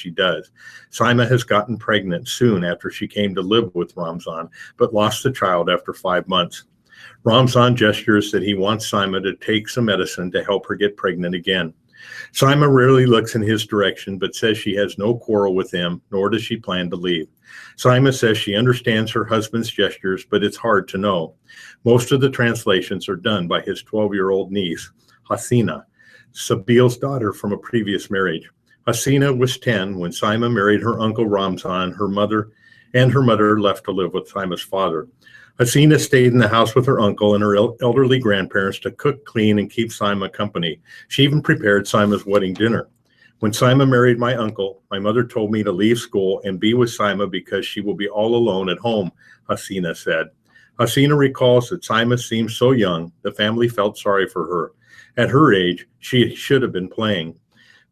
she does. Sima has gotten pregnant soon after she came to live with Ramzan, but lost the child after 5 months. Ramzan gestures that he wants Sima to take some medicine to help her get pregnant again. Sima rarely looks in his direction, but says she has no quarrel with him, nor does she plan to leave. Sima says she understands her husband's gestures, but it's hard to know. Most of the translations are done by his 12-year-old niece, Hasina, Sabil's daughter from a previous marriage. Hasina was 10 when Sima married her uncle Ramzan. Her mother left to live with Sima's father. Hasina stayed in the house with her uncle and her elderly grandparents to cook, clean, and keep Sima company. She even prepared Sima's wedding dinner. When Sima married my uncle, my mother told me to leave school and be with Sima because she will be all alone at home, Hasina said. Hasina recalls that Sima seemed so young, the family felt sorry for her. At her age, she should have been playing.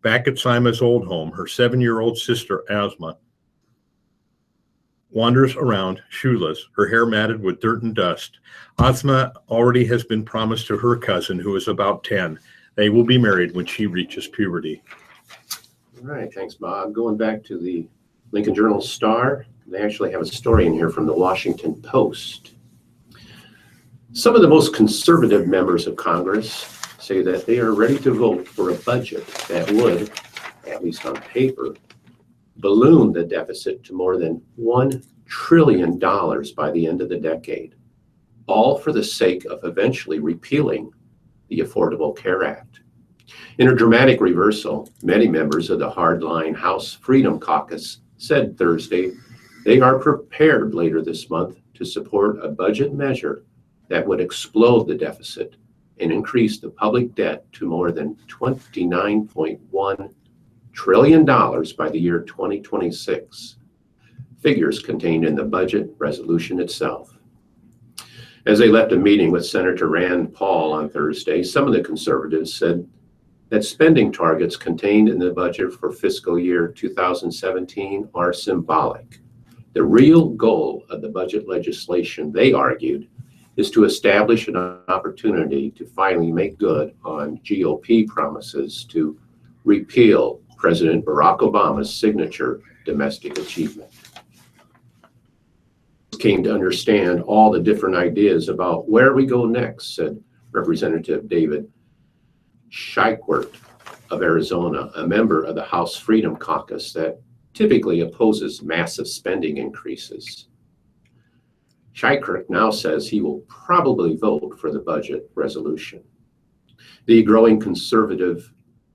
Back at Sima's old home, her 7-year-old sister, Asma, wanders around shoeless, her hair matted with dirt and dust. Asma already has been promised to her cousin, who is about 10. They will be married when she reaches puberty. All right, thanks, Bob. Going back to the Lincoln Journal-Star, they actually have a story in here from the Washington Post. Some of the most conservative members of Congress say that they are ready to vote for a budget that would, at least on paper, balloon the deficit to more than $1 trillion by the end of the decade, all for the sake of eventually repealing the Affordable Care Act. In a dramatic reversal, many members of the hardline House Freedom Caucus said Thursday they are prepared later this month to support a budget measure that would explode the deficit and increase the public debt to more than $29.1 trillion by the year 2026, figures contained in the budget resolution itself. As they left a meeting with Senator Rand Paul on Thursday, some of the conservatives said that spending targets contained in the budget for fiscal year 2017 are symbolic. The real goal of the budget legislation, they argued, is to establish an opportunity to finally make good on GOP promises to repeal President Barack Obama's signature domestic achievement. Came to understand all the different ideas about where we go next, said Representative David Scheikwert of Arizona, a member of the House Freedom Caucus that typically opposes massive spending increases. Scheikwert now says he will probably vote for the budget resolution. The growing conservative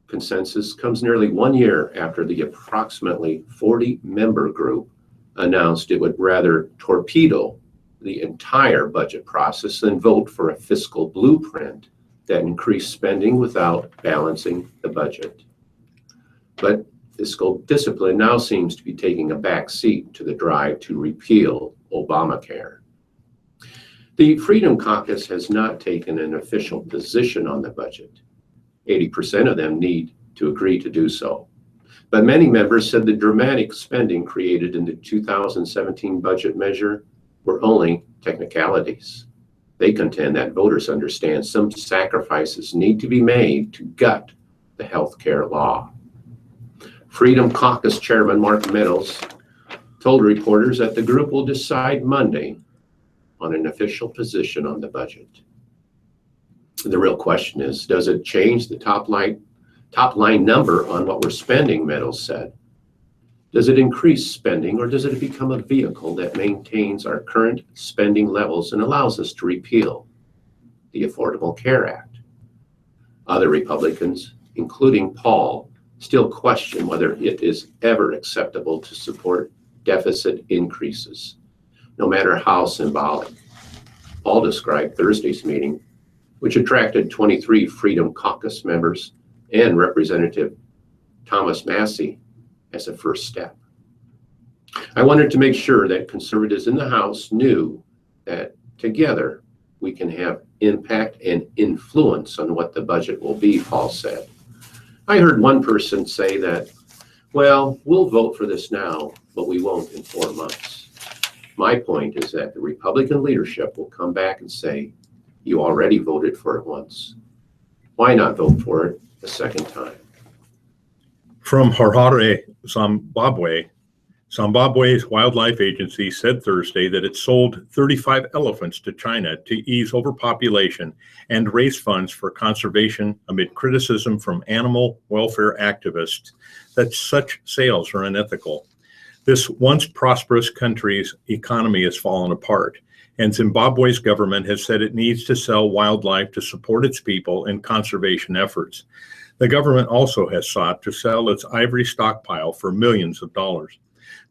consensus comes nearly 1 year after the approximately 40-member group announced it would rather torpedo the entire budget process than vote for a fiscal blueprint that increased spending without balancing the budget. But fiscal discipline now seems to be taking a back seat to the drive to repeal Obamacare. The Freedom Caucus has not taken an official position on the budget. 80% of them need to agree to do so. But many members said the dramatic spending created in the 2017 budget measure were only technicalities. They contend that voters understand some sacrifices need to be made to gut the health care law. Freedom Caucus Chairman Mark Meadows told reporters that the group will decide Monday on an official position on the budget. The real question is, does it change the top line number on what we're spending, Meadows said? Does it increase spending, or does it become a vehicle that maintains our current spending levels and allows us to repeal the Affordable Care Act? Other Republicans, including Paul, still question whether it is ever acceptable to support deficit increases, no matter how symbolic. Paul described Thursday's meeting, which attracted 23 Freedom Caucus members and Representative Thomas Massey, as a first step. I wanted to make sure that conservatives in the House knew that together we can have impact and influence on what the budget will be, Paul said. I heard one person say that, well, we'll vote for this now, but we won't in 4 months. My point is that the Republican leadership will come back and say, you already voted for it once. Why not vote for it a second time? From Harare, Zimbabwe's wildlife agency said Thursday that it sold 35 elephants to China to ease overpopulation and raise funds for conservation amid criticism from animal welfare activists that such sales are unethical. This once prosperous country's economy has fallen apart, and Zimbabwe's government has said it needs to sell wildlife to support its people in conservation efforts. The government also has sought to sell its ivory stockpile for millions of dollars.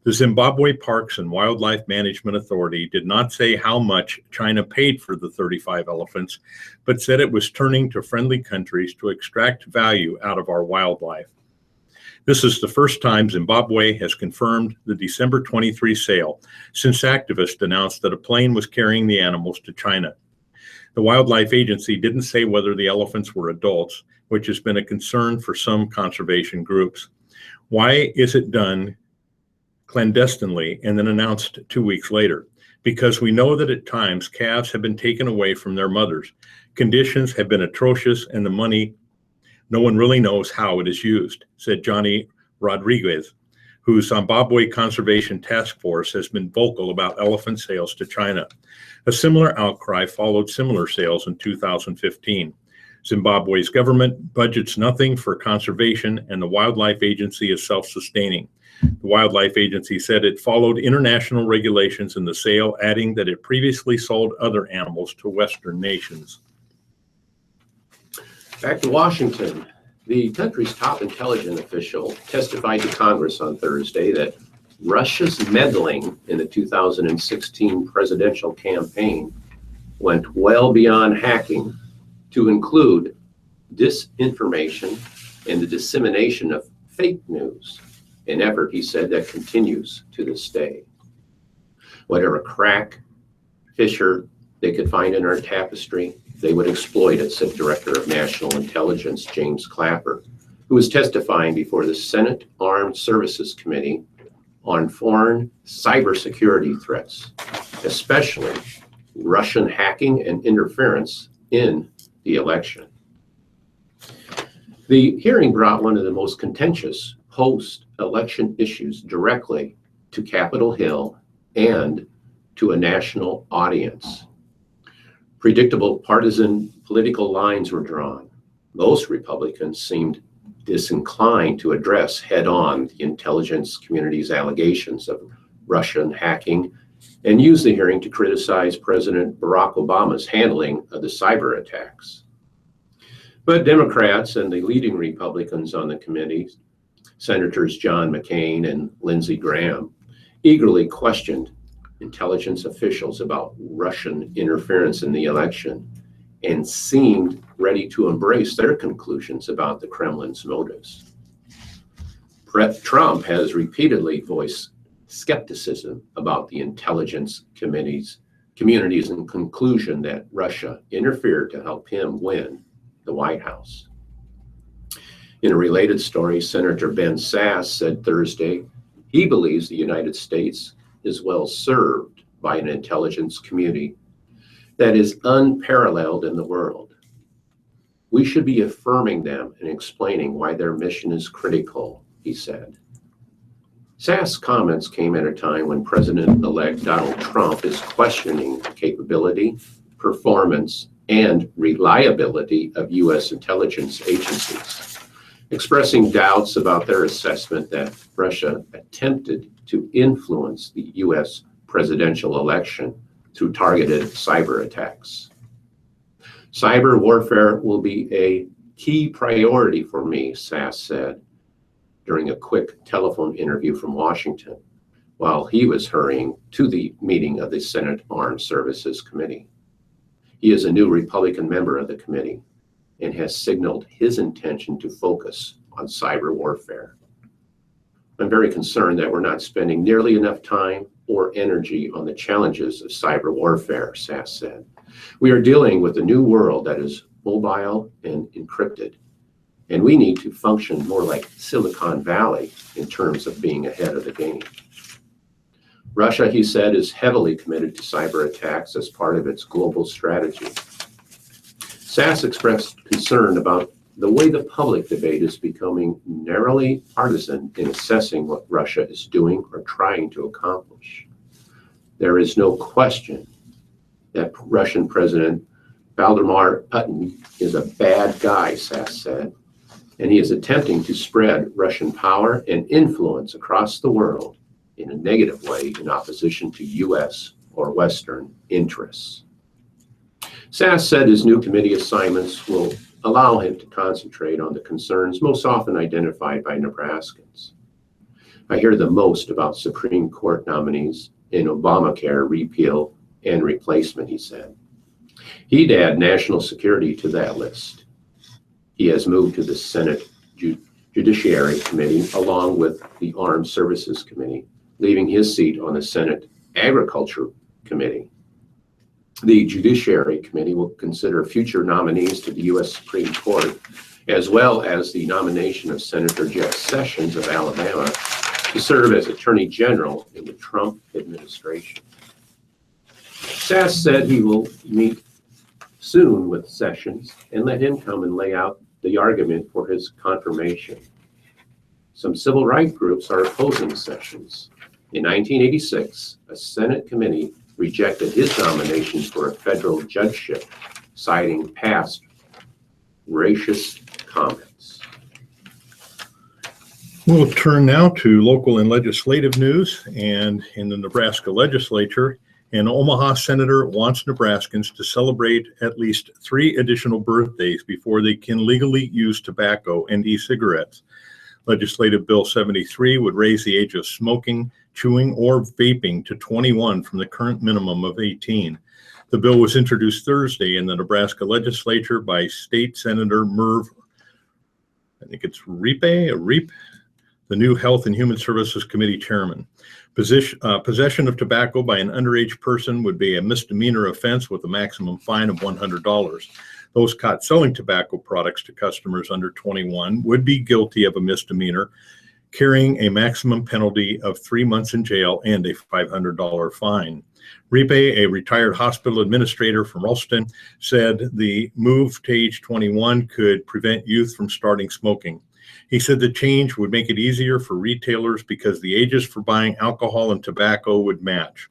The Zimbabwe Parks and Wildlife Management Authority did not say how much China paid for the 35 elephants, but said it was turning to friendly countries to extract value out of our wildlife. This is the first time Zimbabwe has confirmed the December 23 sale since activists announced that a plane was carrying the animals to China. The Wildlife Agency didn't say whether the elephants were adults, which has been a concern for some conservation groups. Why is it done clandestinely and then announced 2 weeks later? Because we know that at times calves have been taken away from their mothers. Conditions have been atrocious, and the money, no one really knows how it is used, said Johnny Rodriguez, whose Zimbabwe Conservation Task Force has been vocal about elephant sales to China. A similar outcry followed similar sales in 2015. Zimbabwe's government budgets nothing for conservation, and the Wildlife Agency is self-sustaining. The Wildlife Agency said it followed international regulations in the sale, adding that it previously sold other animals to Western nations. Back to Washington. The country's top intelligence official testified to Congress on Thursday that Russia's meddling in the 2016 presidential campaign went well beyond hacking to include disinformation and the dissemination of fake news, an effort, he said, that continues to this day. Whatever crack, fissure they could find in our tapestry, they would exploit it, said Director of National Intelligence James Clapper, who was testifying before the Senate Armed Services Committee on foreign cybersecurity threats, especially Russian hacking and interference in the election. The hearing brought one of the most contentious post-election issues directly to Capitol Hill and to a national audience. Predictable partisan political lines were drawn. Most Republicans seemed disinclined to address head-on the intelligence community's allegations of Russian hacking and used the hearing to criticize President Barack Obama's handling of the cyber attacks. But Democrats and the leading Republicans on the committee, Senators John McCain and Lindsey Graham, eagerly questioned intelligence officials about Russian interference in the election and seemed ready to embrace their conclusions about the Kremlin's motives. Trump has repeatedly voiced skepticism about the intelligence community's conclusion that Russia interfered to help him win the White House. In a related story, Senator Ben Sasse said Thursday he believes the United States is well served by an intelligence community that is unparalleled in the world. We should be affirming them and explaining why their mission is critical, he said. Sasse's comments came at a time when President-elect Donald Trump is questioning the capability, performance, and reliability of U.S. intelligence agencies, expressing doubts about their assessment that Russia attempted to influence the U.S. presidential election through targeted cyber attacks. Cyber warfare will be a key priority for me, Sasse said during a quick telephone interview from Washington while he was hurrying to the meeting of the Senate Armed Services Committee. He is a new Republican member of the committee and has signaled his intention to focus on cyber warfare. I'm very concerned that we're not spending nearly enough time or energy on the challenges of cyber warfare, Sasse said. We are dealing with a new world that is mobile and encrypted, and we need to function more like Silicon Valley in terms of being ahead of the game. Russia, he said, is heavily committed to cyber attacks as part of its global strategy. Sasse expressed concern about the way the public debate is becoming narrowly partisan in assessing what Russia is doing or trying to accomplish. There is no question that Russian President Vladimir Putin is a bad guy, Sass said, and he is attempting to spread Russian power and influence across the world in a negative way in opposition to U.S. or Western interests. Sass said his new committee assignments will allow him to concentrate on the concerns most often identified by Nebraskans. I hear the most about Supreme Court nominees in Obamacare repeal and replacement, he said. He'd add national security to that list. He has moved to the Senate Judiciary Committee along with the Armed Services Committee, leaving his seat on the Senate Agriculture Committee. The Judiciary Committee will consider future nominees to the U.S. Supreme Court, as well as the nomination of Senator Jeff Sessions of Alabama to serve as Attorney General in the Trump administration. Sass said he will meet soon with Sessions and let him come and lay out the argument for his confirmation. Some civil rights groups are opposing Sessions. In 1986, a Senate committee rejected his nomination for a federal judgeship, citing past racist comments. We'll turn now to local and legislative news. And in the Nebraska legislature, an Omaha senator wants Nebraskans to celebrate at least 3 additional birthdays before they can legally use tobacco and e-cigarettes. Legislative Bill 73 would raise the age of smoking, chewing, or vaping to 21 from the current minimum of 18. The bill was introduced Thursday in the Nebraska legislature by State Senator Merv, Repe, the new Health and Human Services Committee chairman. Possession of tobacco by an underage person would be a misdemeanor offense with a maximum fine of $100. Those caught selling tobacco products to customers under 21 would be guilty of a misdemeanor, carrying a maximum penalty of 3 months in jail and a $500 fine. Repe, a retired hospital administrator from Ralston, said the move to age 21 could prevent youth from starting smoking. He said the change would make it easier for retailers because the ages for buying alcohol and tobacco would match.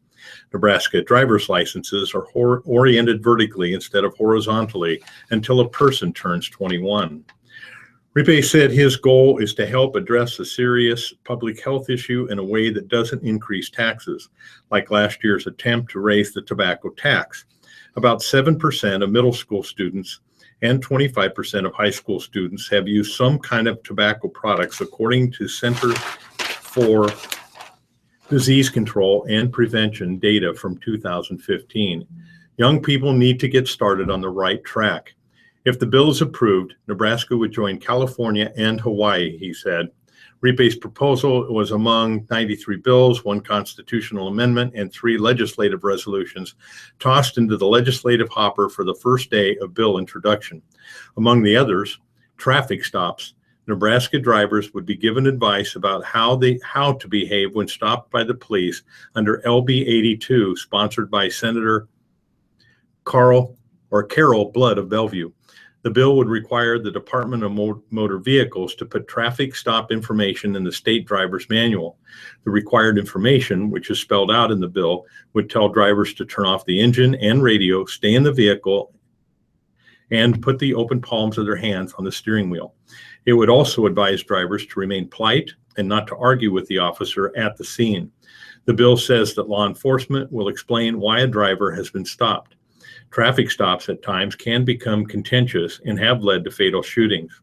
Nebraska driver's licenses are oriented vertically instead of horizontally until a person turns 21. Repe said his goal is to help address a serious public health issue in a way that doesn't increase taxes, like last year's attempt to raise the tobacco tax. About 7% of middle school students and 25% of high school students have used some kind of tobacco products, according to Center for Disease Control and Prevention data from 2015. Young people need to get started on the right track. If the bill is approved, Nebraska would join California and Hawaii, he said. Repe's proposal was among 93 bills, 1 constitutional amendment, and 3 legislative resolutions tossed into the legislative hopper for the first day of bill introduction. Among the others, traffic stops. Nebraska drivers would be given advice about how to behave when stopped by the police under LB 82, sponsored by Senator Carol Blood of Bellevue. The bill would require the Department of Motor Vehicles to put traffic stop information in the state driver's manual. The required information, which is spelled out in the bill, would tell drivers to turn off the engine and radio, stay in the vehicle, and put the open palms of their hands on the steering wheel. It would also advise drivers to remain polite and not to argue with the officer at the scene. The bill says that law enforcement will explain why a driver has been stopped. Traffic stops at times can become contentious and have led to fatal shootings.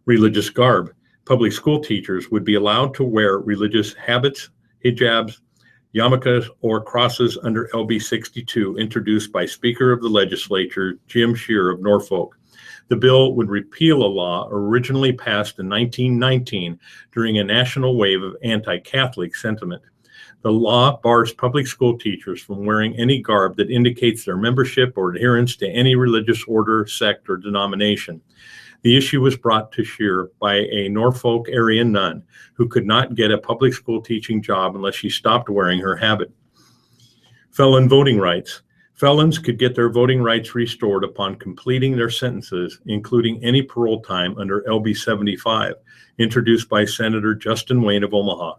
Religious garb. Public school teachers would be allowed to wear religious habits, hijabs, yarmulkes, or crosses under LB 62, introduced by Speaker of the Legislature Jim Scheer of Norfolk. The bill would repeal a law originally passed in 1919 during a national wave of anti-Catholic sentiment. The law bars public school teachers from wearing any garb that indicates their membership or adherence to any religious order, sect, or denomination. The issue was brought to Scheer by a Norfolk area nun who could not get a public school teaching job unless she stopped wearing her habit. Felon voting rights. Felons could get their voting rights restored upon completing their sentences, including any parole time under LB 75, introduced by Senator Justin Wayne of Omaha.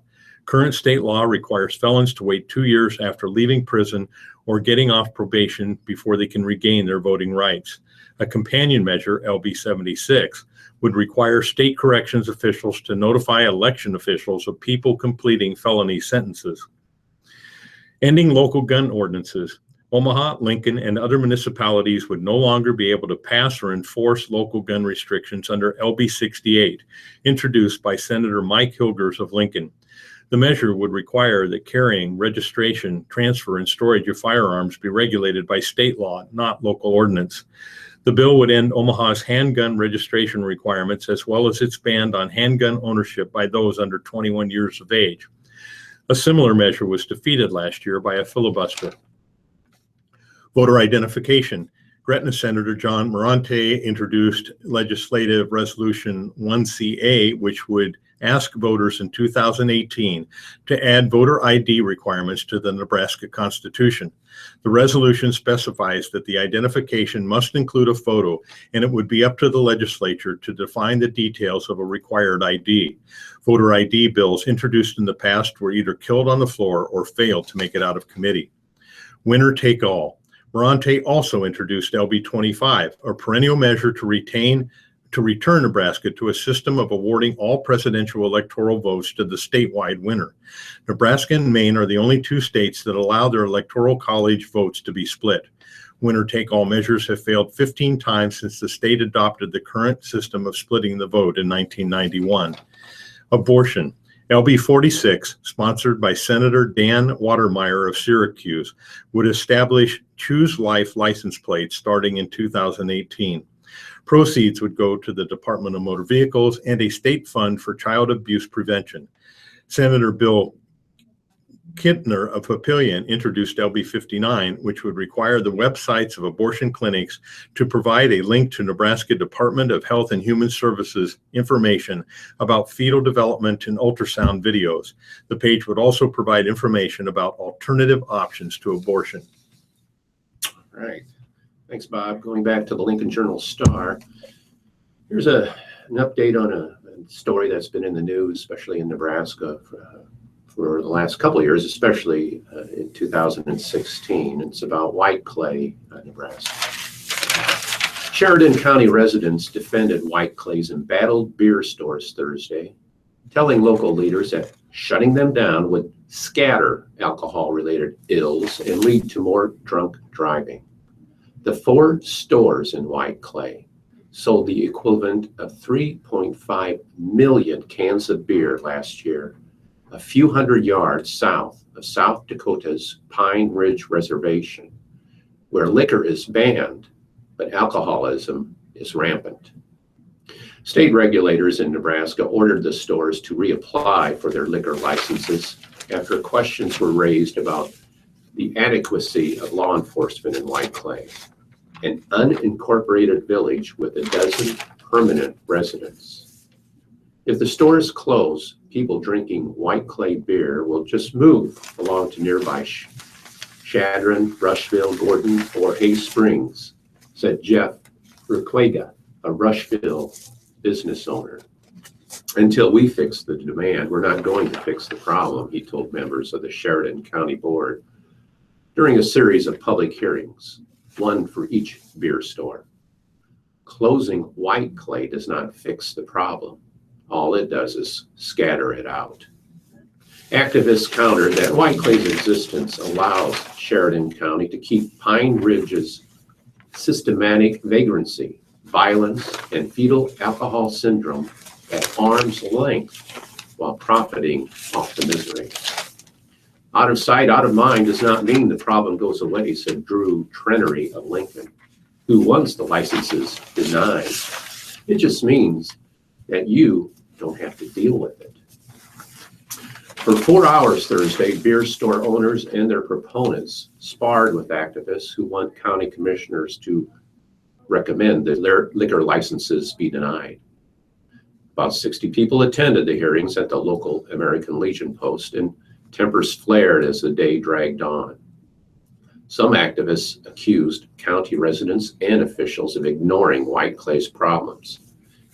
Current state law requires felons to wait 2 years after leaving prison or getting off probation before they can regain their voting rights. A companion measure, LB 76, would require state corrections officials to notify election officials of people completing felony sentences. Ending local gun ordinances. Omaha, Lincoln, and other municipalities would no longer be able to pass or enforce local gun restrictions under LB 68, introduced by Senator Mike Hilgers of Lincoln. The measure would require that carrying, registration, transfer, and storage of firearms be regulated by state law, not local ordinance. The bill would end Omaha's handgun registration requirements, as well as its ban on handgun ownership by those under 21 years of age. A similar measure was defeated last year by a filibuster. Voter identification. Gretna Senator John Morante introduced legislative resolution 1CA, which would ask voters in 2018 to add voter ID requirements to the Nebraska Constitution. The resolution specifies that the identification must include a photo, and it would be up to the legislature to define the details of a required ID. Voter ID bills introduced in the past were either killed on the floor or failed to make it out of committee. Winner take all. Morante also introduced LB 25, a perennial measure to return Nebraska to a system of awarding all presidential electoral votes to the statewide winner. Nebraska and Maine are the only two states that allow their electoral college votes to be split. Winner-take-all measures have failed 15 times since the state adopted the current system of splitting the vote in 1991. Abortion. LB 46, sponsored by Senator Dan Watermeyer of Syracuse, would establish Choose Life license plates starting in 2018. Proceeds would go to the Department of Motor Vehicles and a state fund for child abuse prevention. Senator Bill Kintner of Papillion introduced LB 59, which would require the websites of abortion clinics to provide a link to Nebraska Department of Health and Human Services information about fetal development and ultrasound videos. The page would also provide information about alternative options to abortion. All right. Thanks, Bob. Going back to the Lincoln Journal-Star, here's an update on a story that's been in the news, especially in Nebraska, for the last couple of years, especially in 2016. It's about white clay, Nebraska. Sheridan County residents defended white clay's embattled beer stores Thursday, telling local leaders that shutting them down would scatter alcohol-related ills and lead to more drunk driving. The 4 stores in white clay sold the equivalent of 3.5 million cans of beer last year, a few hundred yards south of South Dakota's Pine Ridge Reservation, where liquor is banned, but alcoholism is rampant. State regulators in Nebraska ordered the stores to reapply for their liquor licenses after questions were raised about the adequacy of law enforcement in white clay, an unincorporated village with a dozen permanent residents. If the stores close, people drinking white clay beer will just move along to nearby Shadron, Rushville, Gordon, or Hayes Springs, said Jeff Ruquega, a Rushville business owner. Until we fix the demand, we're not going to fix the problem, he told members of the Sheridan County Board during a series of public hearings, one for each beer store. Closing white clay does not fix the problem. All it does is scatter it out. Activists countered that white clay's existence allows Sheridan County to keep Pine Ridge's systematic vagrancy, violence, and fetal alcohol syndrome at arm's length while profiting off the misery. Out of sight, out of mind does not mean the problem goes away, said Drew Trenery of Lincoln, who wants the licenses denied. It just means that you don't have to deal with it. For 4 hours Thursday, beer store owners and their proponents sparred with activists who want county commissioners to recommend that their liquor licenses be denied. About 60 people attended the hearings at the local American Legion post, and tempers flared as the day dragged on. Some activists accused county residents and officials of ignoring White Clay's problems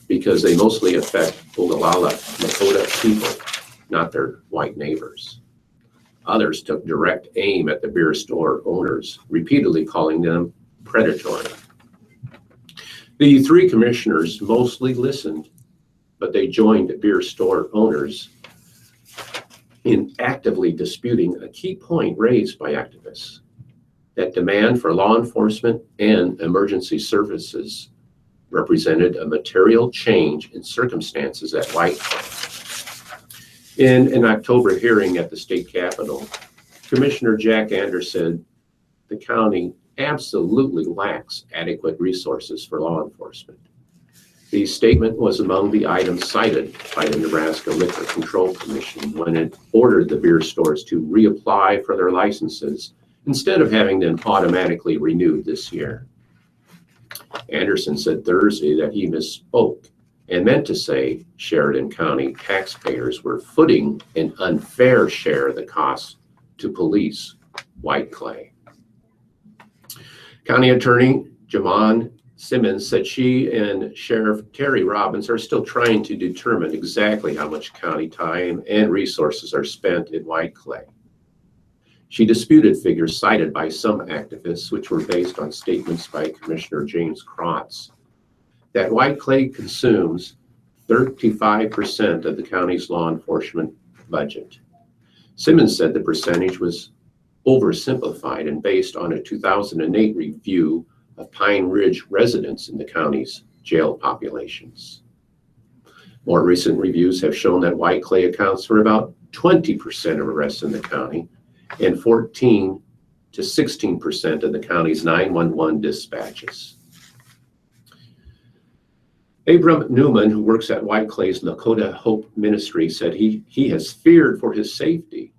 because they mostly affect Ogallala Lakota people, not their white neighbors. Others took direct aim at the beer store owners, repeatedly calling them predatory. The three commissioners mostly listened, but they joined beer store owners in actively disputing a key point raised by activists, that demand for law enforcement and emergency services represented a material change in circumstances at White Clay. In an October hearing at the state capitol, Commissioner Jack Anders said the county absolutely lacks adequate resources for law enforcement. The statement was among the items cited by the Nebraska Liquor Control Commission when it ordered the beer stores to reapply for their licenses instead of having them automatically renewed this year. Anderson said Thursday that he misspoke and meant to say Sheridan County taxpayers were footing an unfair share of the costs to police White Clay. County Attorney Jamon Simmons said she and Sheriff Terry Robbins are still trying to determine exactly how much county time and resources are spent in White Clay. She disputed figures cited by some activists, which were based on statements by Commissioner James Krotz, that White Clay consumes 35% of the county's law enforcement budget. Simmons said the percentage was oversimplified and based on a 2008 review of Pine Ridge residents in the county's jail populations. More recent reviews have shown that White Clay accounts for about 20% of arrests in the county and 14 to 16% of the county's 911 dispatches. Abram Newman, who works at White Clay's Lakota Hope Ministry, said he has feared for his safety,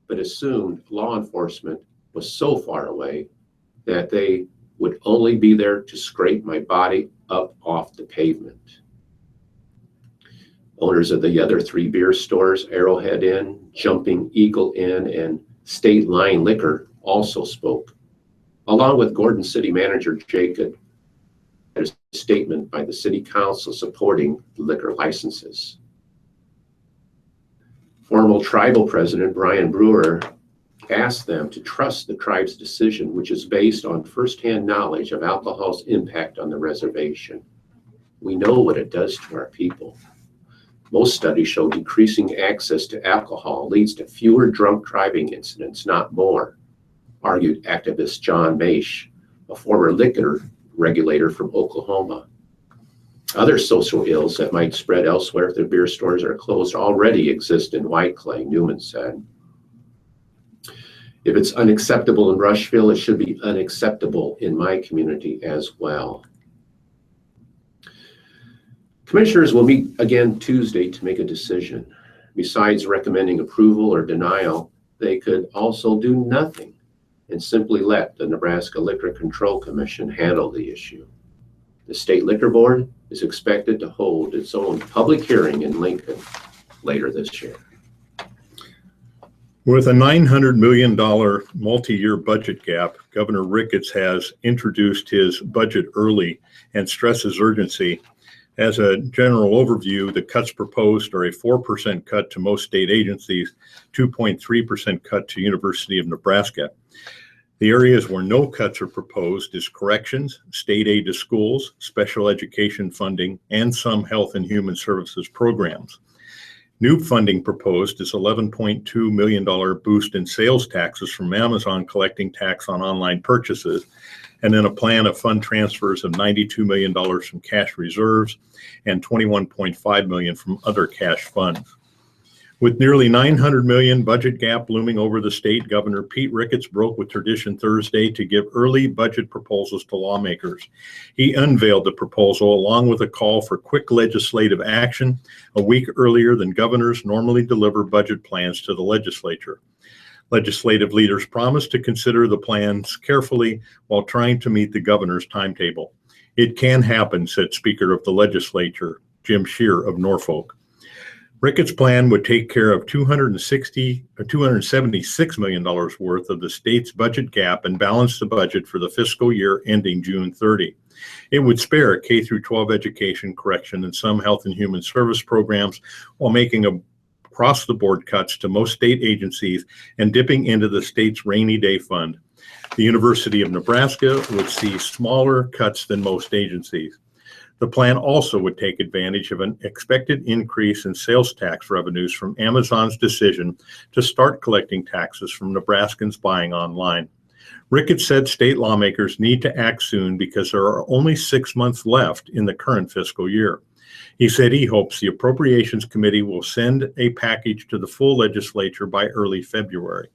but assumed law enforcement was so far away that they would only be there to scrape my body up off the pavement. Owners of the other three beer stores, Arrowhead Inn, Jumping Eagle Inn, and State Line Liquor, also spoke, along with Gordon City Manager Jacob, a statement by the City Council supporting liquor licenses. Former tribal president Brian Brewer asked them to trust the tribe's decision, which is based on firsthand knowledge of alcohol's impact on the reservation. We know what it does to our people. Most studies show decreasing access to alcohol leads to fewer drunk driving incidents, not more, argued activist John Maish, a former liquor regulator from Oklahoma. Other social ills that might spread elsewhere if the beer stores are closed already exist in White Clay, Newman said. If it's unacceptable in Rushville, it should be unacceptable in my community as well. Commissioners will meet again Tuesday to make a decision. Besides recommending approval or denial, they could also do nothing and simply let the Nebraska Liquor Control Commission handle the issue. The State Liquor Board is expected to hold its own public hearing in Lincoln later this year. With a $900 million multi-year budget gap, Governor Ricketts has introduced his budget early and stresses urgency. As a general overview, the cuts proposed are a 4% cut to most state agencies, 2.3% cut to University of Nebraska. The areas where no cuts are proposed is corrections, state aid to schools, special education funding, and some health and human services programs. New funding proposed is $11.2 million boost in sales taxes from Amazon collecting tax on online purchases, and then a plan of fund transfers of $92 million from cash reserves and $21.5 million from other cash funds. With nearly $900 million budget gap looming over the state, Governor Pete Ricketts broke with tradition Thursday to give early budget proposals to lawmakers. He unveiled the proposal along with a call for quick legislative action a week earlier than governors normally deliver budget plans to the legislature. Legislative leaders promised to consider the plans carefully while trying to meet the governor's timetable. It can happen, said Speaker of the Legislature, Jim Scheer of Norfolk. Ricketts' plan would take care of $276 million worth of the state's budget gap and balance the budget for the fiscal year ending June 30. It would spare K through 12 education, correction, and some health and human service programs while making across-the-board cuts to most state agencies and dipping into the state's rainy day fund. The University of Nebraska would see smaller cuts than most agencies. The plan also would take advantage of an expected increase in sales tax revenues from Amazon's decision to start collecting taxes from Nebraskans buying online. Ricketts said state lawmakers need to act soon because there are only 6 months left in the current fiscal year. He said he hopes the Appropriations Committee will send a package to the full legislature by early February.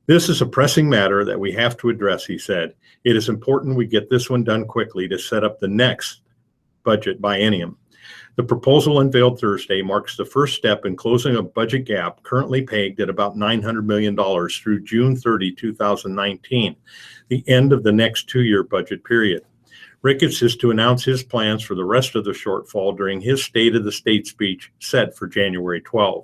This is a pressing matter that we have to address, he said. It is important we get this one done quickly to set up the next budget biennium. The proposal unveiled Thursday marks the first step in closing a budget gap currently pegged at about $900 million through June 30, 2019, the end of the next 2-year budget period. Ricketts is to announce his plans for the rest of the shortfall during his State of the State speech set for January 12.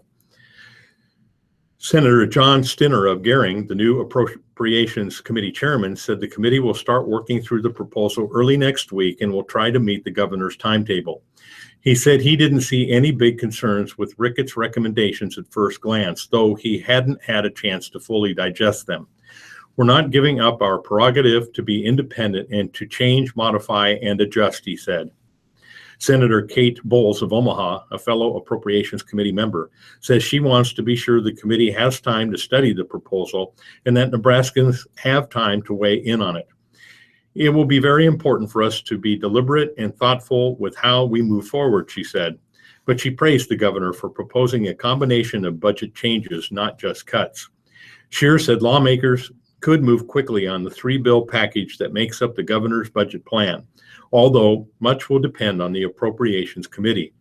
Senator John Stinner of Gering, the new Appropriations Committee chairman, said the committee will start working through the proposal early next week and will try to meet the governor's timetable. He said he didn't see any big concerns with Ricketts' recommendations at first glance, though he hadn't had a chance to fully digest them. We're not giving up our prerogative to be independent and to change, modify, and adjust, he said. Senator Kate Bowles of Omaha, a fellow Appropriations Committee member, says she wants to be sure the committee has time to study the proposal and that Nebraskans have time to weigh in on it. It will be very important for us to be deliberate and thoughtful with how we move forward, she said. But she praised the governor for proposing a combination of budget changes, not just cuts. Scheer said lawmakers could move quickly on the 3-bill package that makes up the governor's budget plan, although much will depend on the Appropriations Committee.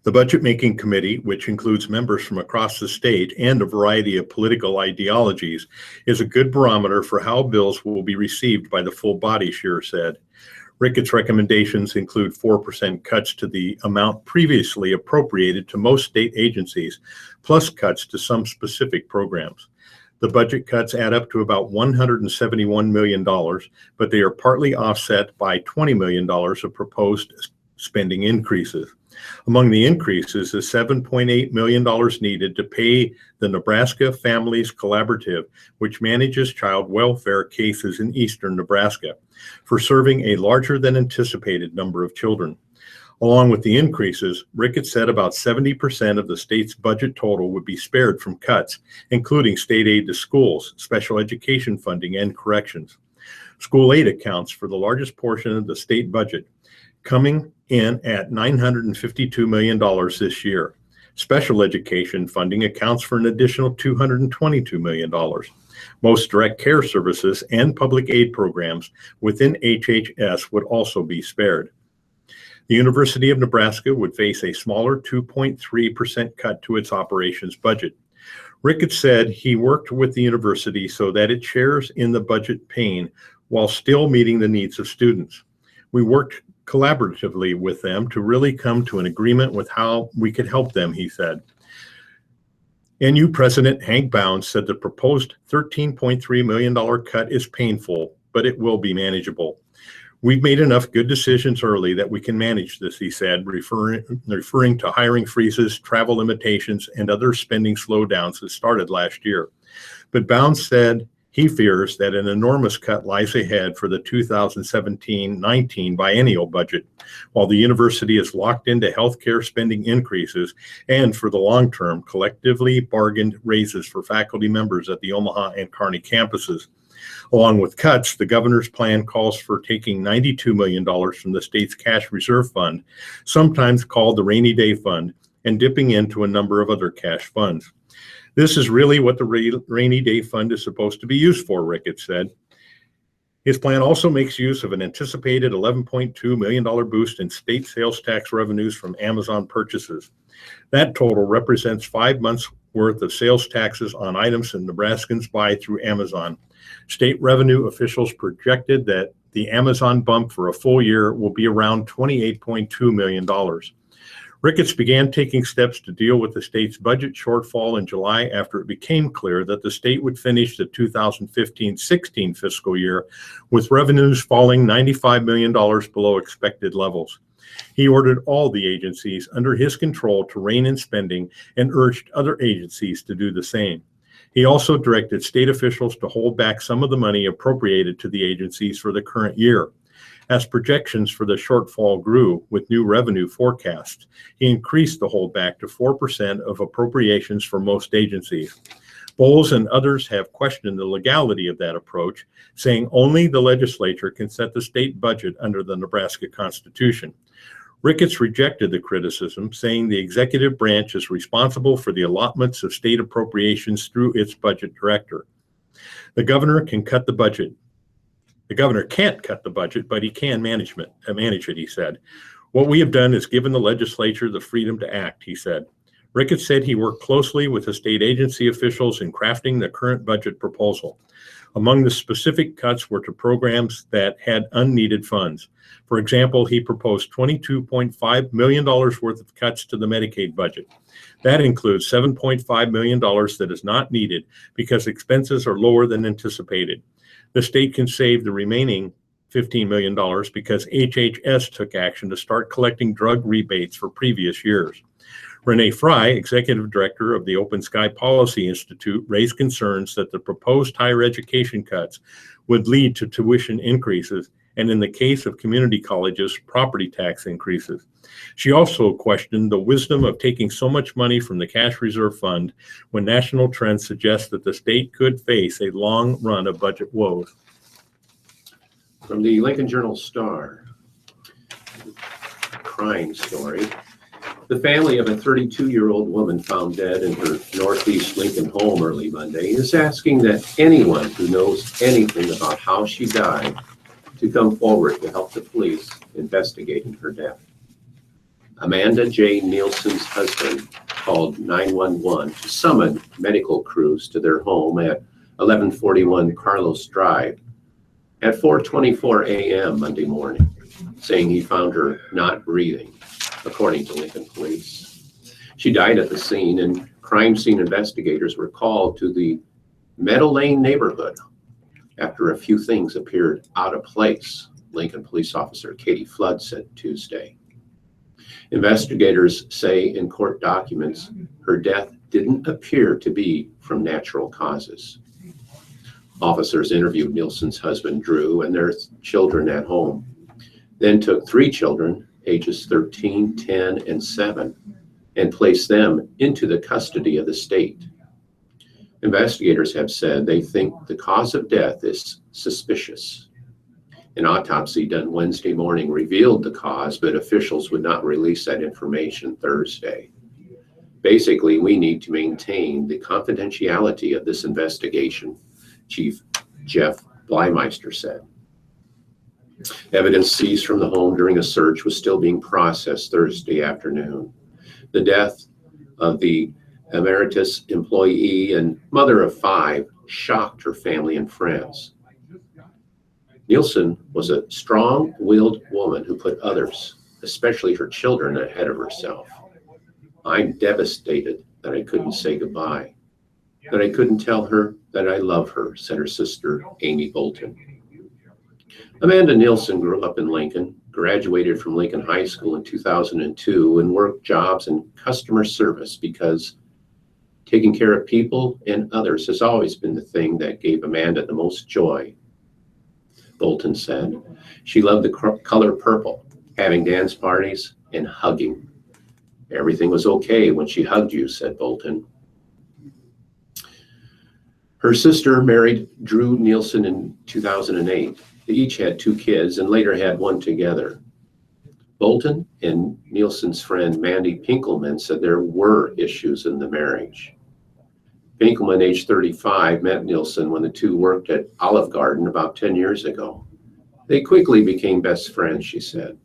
The Budget Making Committee, which includes members from across the state and a variety of political ideologies, is a good barometer for how bills will be received by the full body, Scheer said. Ricketts' recommendations include 4% cuts to the amount previously appropriated to most state agencies, plus cuts to some specific programs. The budget cuts add up to about $171 million, but they are partly offset by $20 million of proposed spending increases. Among the increases is $7.8 million needed to pay the Nebraska Families Collaborative, which manages child welfare cases in eastern Nebraska, for serving a larger than anticipated number of children. Along with the increases, Ricketts said about 70% of the state's budget total would be spared from cuts, including state aid to schools, special education funding, and corrections. School aid accounts for the largest portion of the state budget, coming in at $952 million this year. Special education funding accounts for an additional $222 million. Most direct care services and public aid programs within HHS would also be spared. The University of Nebraska would face a smaller 2.3% cut to its operations budget. Ricketts said he worked with the university so that it shares in the budget pain while still meeting the needs of students. We worked collaboratively with them to really come to an agreement with how we could help them, he said. NU President Hank Bounds said the proposed $13.3 million cut is painful, but it will be manageable. We've made enough good decisions early that we can manage this, he said, referring to hiring freezes, travel limitations, and other spending slowdowns that started last year. But Bounds said he fears that an enormous cut lies ahead for the 2017-19 biennial budget, while the university is locked into healthcare spending increases and, for the long term, collectively bargained raises for faculty members at the Omaha and Kearney campuses. Along with cuts, the governor's plan calls for taking $92 million from the state's cash reserve fund, sometimes called the Rainy Day Fund, and dipping into a number of other cash funds. This is really what the Rainy Day Fund is supposed to be used for, Ricketts said. His plan also makes use of an anticipated $11.2 million boost in state sales tax revenues from Amazon purchases. That total represents 5 months' worth of sales taxes on items that Nebraskans buy through Amazon. State revenue officials projected that the Amazon bump for a full year will be around $28.2 million. Ricketts began taking steps to deal with the state's budget shortfall in July after it became clear that the state would finish the 2015-16 fiscal year with revenues falling $95 million below expected levels. He ordered all the agencies under his control to rein in spending and urged other agencies to do the same. He also directed state officials to hold back some of the money appropriated to the agencies for the current year. As projections for the shortfall grew with new revenue forecasts, he increased the holdback to 4% of appropriations for most agencies. Bowles and others have questioned the legality of that approach, saying only the legislature can set the state budget under the Nebraska Constitution. Ricketts rejected the criticism, saying the executive branch is responsible for the allotments of state appropriations through its budget director. The governor can cut the budget. The governor can't cut the budget, but he can manage it, he said. What we have done is given the legislature the freedom to act, he said. Ricketts said he worked closely with the state agency officials in crafting the current budget proposal. Among the specific cuts were to programs that had unneeded funds. For example, he proposed $22.5 million worth of cuts to the Medicaid budget. That includes $7.5 million that is not needed because expenses are lower than anticipated. The state can save the remaining $15 million because HHS took action to start collecting drug rebates for previous years. Renee Fry, executive director of the Open Sky Policy Institute, raised concerns that the proposed higher education cuts would lead to tuition increases and, in the case of community colleges, property tax increases. She also questioned the wisdom of taking so much money from the cash reserve fund when national trends suggest that the state could face a long run of budget woes. From the Lincoln Journal-Star, crime story. The family of a 32-year-old woman found dead in her Northeast Lincoln home early Monday is asking that anyone who knows anything about how she died to come forward to help the police investigating her death. Amanda J. Nielsen's husband called 911 to summon medical crews to their home at 1141 Carlos Drive at 4:24 a.m. Monday morning, saying he found her not breathing, according to Lincoln police. She died at the scene, and crime scene investigators were called to the Meadow Lane neighborhood after a few things appeared out of place, Lincoln police officer Katie Flood said Tuesday. Investigators say in court documents her death didn't appear to be from natural causes. Officers interviewed Nielsen's husband, Drew, and their children at home, then took 3 children, ages 13, 10, and 7, and placed them into the custody of the state. Investigators have said they think the cause of death is suspicious. An autopsy done Wednesday morning revealed the cause, but officials would not release that information Thursday. Basically, we need to maintain the confidentiality of this investigation, Chief Jeff Bleimeister said. Evidence seized from the home during a search was still being processed Thursday afternoon. The death of the emeritus employee and mother of 5 shocked her family and friends. Nielsen was a strong-willed woman who put others, especially her children, ahead of herself. I'm devastated that I couldn't say goodbye, that I couldn't tell her that I love her, said her sister, Amy Bolton. Amanda Nielsen grew up in Lincoln, graduated from Lincoln High School in 2002, and worked jobs in customer service because taking care of people and others has always been the thing that gave Amanda the most joy, Bolton said. She loved the color purple, having dance parties, and hugging. Everything was okay when she hugged you, said Bolton. Her sister married Drew Nielsen in 2008. They each had 2 kids and later had one together. Bolton and Nielsen's friend Mandy Pinkelman said there were issues in the marriage. Pinkelman, age 35, met Nielsen when the two worked at Olive Garden about 10 years ago. They quickly became best friends, she said.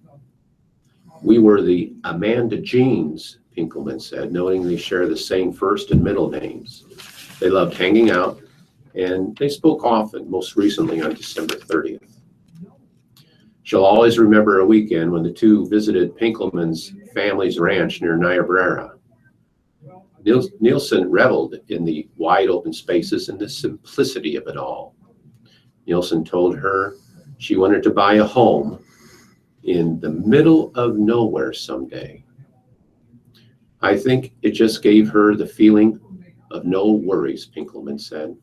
We were the Amanda Jeans, Pinkelman said, noting they share the same first and middle names. They loved hanging out, and they spoke often, most recently on December 30th. She'll always remember a weekend when the two visited Pinkelman's family's ranch near Niobrara. Nielsen reveled in the wide open spaces and the simplicity of it all. Nielsen told her she wanted to buy a home in the middle of nowhere someday. I think it just gave her the feeling of no worries, Pinkelman said.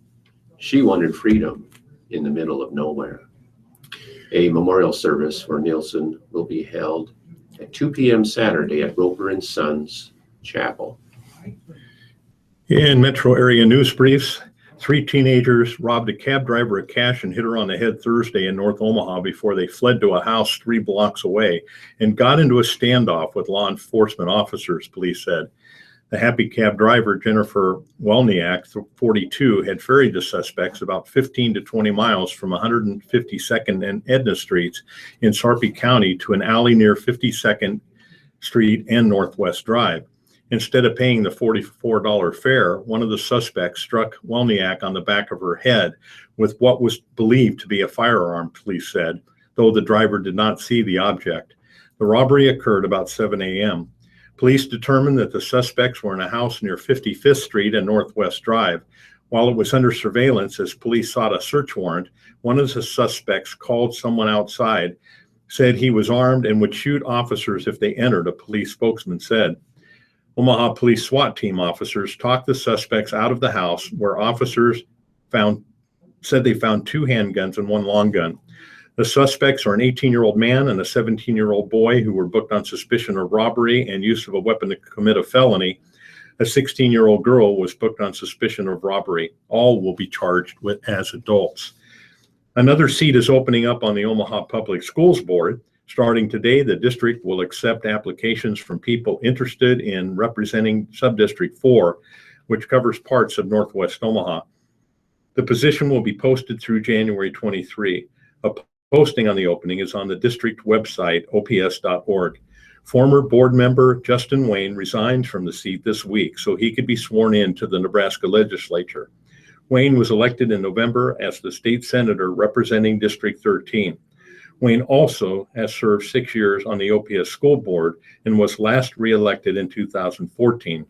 She wanted freedom in the middle of nowhere. A memorial service for Nielsen will be held at 2 p.m. Saturday at Roper and Sons Chapel. In metro area news briefs, 3 teenagers robbed a cab driver of cash and hit her on the head Thursday in North Omaha before they fled to a house 3 blocks away and got into a standoff with law enforcement officers, police said. The happy cab driver, Jennifer Welniak, 42, had ferried the suspects about 15 to 20 miles from 152nd and Edna Streets in Sarpy County to an alley near 52nd Street and Northwest Drive. Instead of paying the $44 fare, one of the suspects struck Welniak on the back of her head with what was believed to be a firearm, police said, though the driver did not see the object. The robbery occurred about 7 a.m. Police determined that the suspects were in a house near 55th Street and Northwest Drive. While it was under surveillance as police sought a search warrant, one of the suspects called someone outside, said he was armed and would shoot officers if they entered, a police spokesman said. Omaha Police SWAT team officers talked the suspects out of the house, where officers said they found 2 handguns and 1 long gun. The suspects are an 18-year-old man and a 17-year-old boy who were booked on suspicion of robbery and use of a weapon to commit a felony. A 16-year-old girl was booked on suspicion of robbery. All will be charged as adults. Another seat is opening up on the Omaha Public Schools Board. Starting today, the district will accept applications from people interested in representing Subdistrict 4, which covers parts of Northwest Omaha. The position will be posted through January 23. A posting on the opening is on the district website, ops.org. Former board member Justin Wayne resigned from the seat this week so he could be sworn in to the Nebraska legislature. Wayne was elected in November as the state senator representing District 13. Wayne also has served 6 years on the OPS school board and was last reelected in 2014.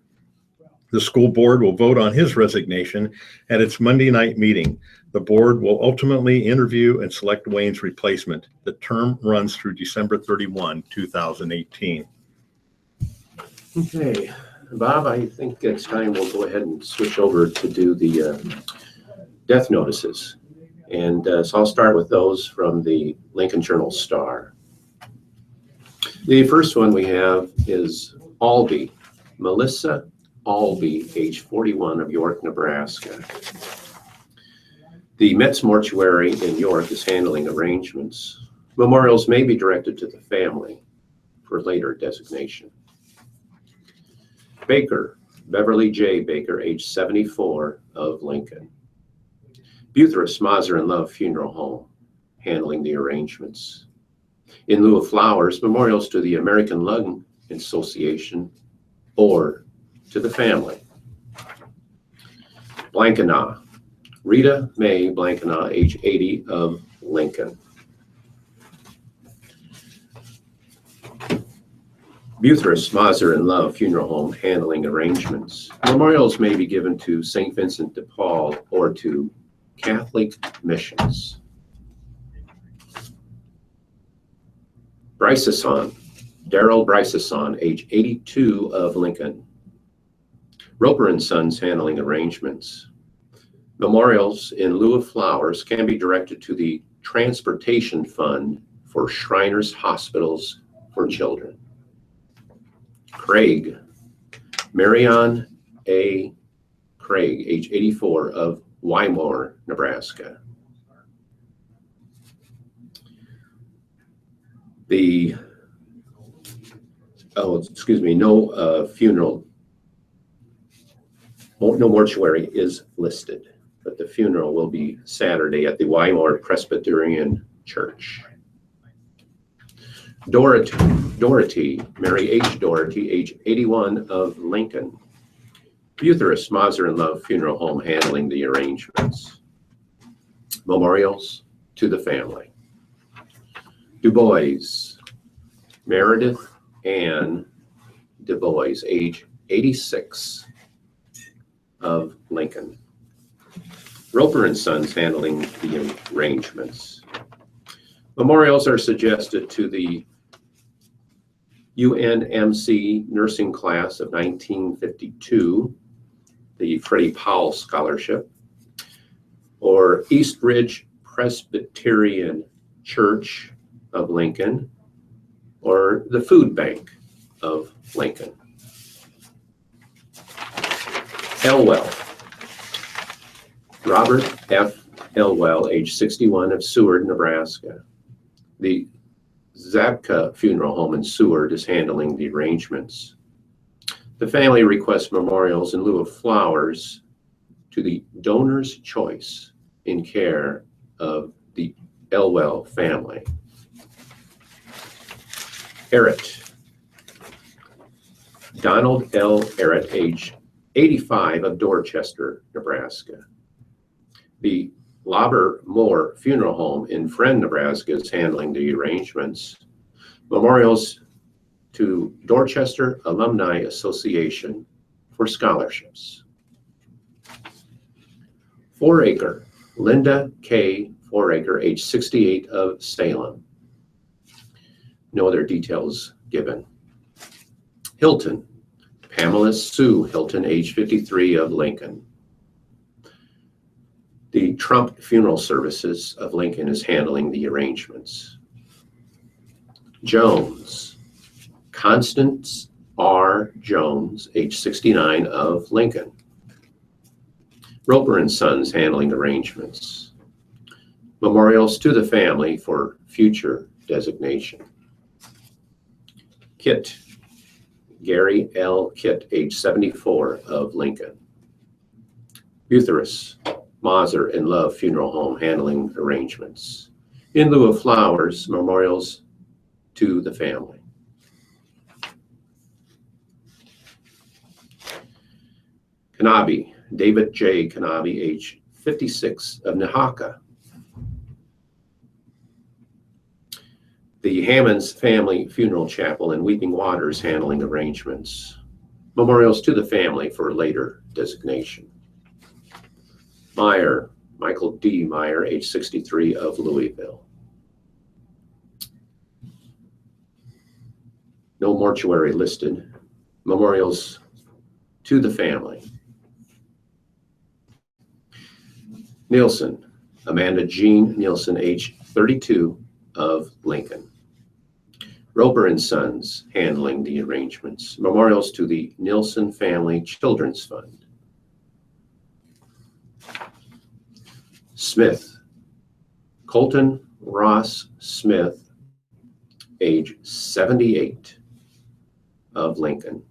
The school board will vote on his resignation at its Monday night meeting. The board will ultimately interview and select Wayne's replacement. The term runs through December 31, 2018. Okay, Bob, I think it's time we'll go ahead and switch over to do the death notices. And so I'll start with those from the Lincoln Journal-Star. The first one we have is Albee, Melissa Albee, age 41, of York, Nebraska. The Met's Mortuary in York is handling arrangements. Memorials may be directed to the family for later designation. Baker, Beverly J. Baker, age 74, of Lincoln. Buthra Mazur and Love Funeral Home, handling the arrangements. In lieu of flowers, memorials to the American Lung Association or to the family. Blankena, Rita Mae Blankena, age 80, of Lincoln. Buthra Mazur and Love Funeral Home, handling arrangements. Memorials may be given to St. Vincent de Paul or to Catholic missions. Bryceson, Daryl Bryceson, age 82, of Lincoln. Roper and Sons, handling arrangements. Memorials in lieu of flowers can be directed to the Transportation Fund for Shriners Hospitals for Children. Craig, Marion A. Craig, age 84, of Wymore, Nebraska. No mortuary is listed, but the funeral will be Saturday at the Wymore Presbyterian Church. Doherty, Mary H. Doherty, age 81, of Lincoln. Buthra Mazur and Love Funeral Home, handling the arrangements. Memorials to the family. Du Bois, Meredith Ann Du Bois, age 86, of Lincoln. Roper and Sons handling the arrangements. Memorials are suggested to the UNMC nursing class of 1952, the Freddie Powell Scholarship, or East Ridge Presbyterian Church of Lincoln, or the Food Bank of Lincoln. Elwell. Robert F. Elwell, age 61, of Seward, Nebraska. The Zabka Funeral Home in Seward is handling the arrangements. The family requests memorials in lieu of flowers to the donor's choice in care of the Elwell family. Errett. Donald L. Errett, age 85, of Dorchester, Nebraska. The Lauber Moore Funeral Home in Friend, Nebraska is handling the arrangements. Memorials to Dorchester Alumni Association for scholarships. Foraker. Linda K. Foraker, age 68, of Salem. No other details given. Hilton. Pamela Sue Hilton, age 53, of Lincoln. The Trump Funeral Services of Lincoln is handling the arrangements. Jones. Constance R. Jones, age 69, of Lincoln. Roper and Sons handling arrangements. Memorials to the family for future designation. Kit. Gary L. Kit, age 74, of Lincoln. Buthurus, Maser and Love Funeral Home handling arrangements. In lieu of flowers, memorials to the family. Kanabe, David J. Kanabe, age 56, of Nahaka. The Hammonds Family Funeral Chapel in Weeping Waters handling arrangements. Memorials to the family for later designation. Meyer, Michael D. Meyer, age 63, of Louisville. No mortuary listed. Memorials to the family. Nielsen, Amanda Jean Nielsen, age 32, of Lincoln. Roper and Sons handling the arrangements. Memorials to the Nielsen Family Children's Fund. Smith, Colton Ross Smith, age 78, of Lincoln.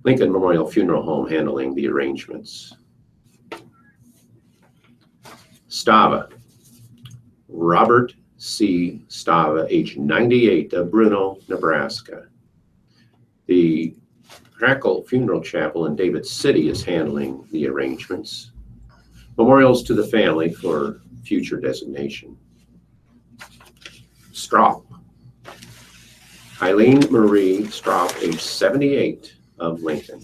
Lincoln Memorial Funeral Home handling the arrangements. Stava, Robert C. Stava, age 98, of Bruno, Nebraska. The Crackle Funeral Chapel in David City is handling the arrangements. Memorials to the family for future designation. Straup, Eileen Marie Straup, age 78, of Lincoln.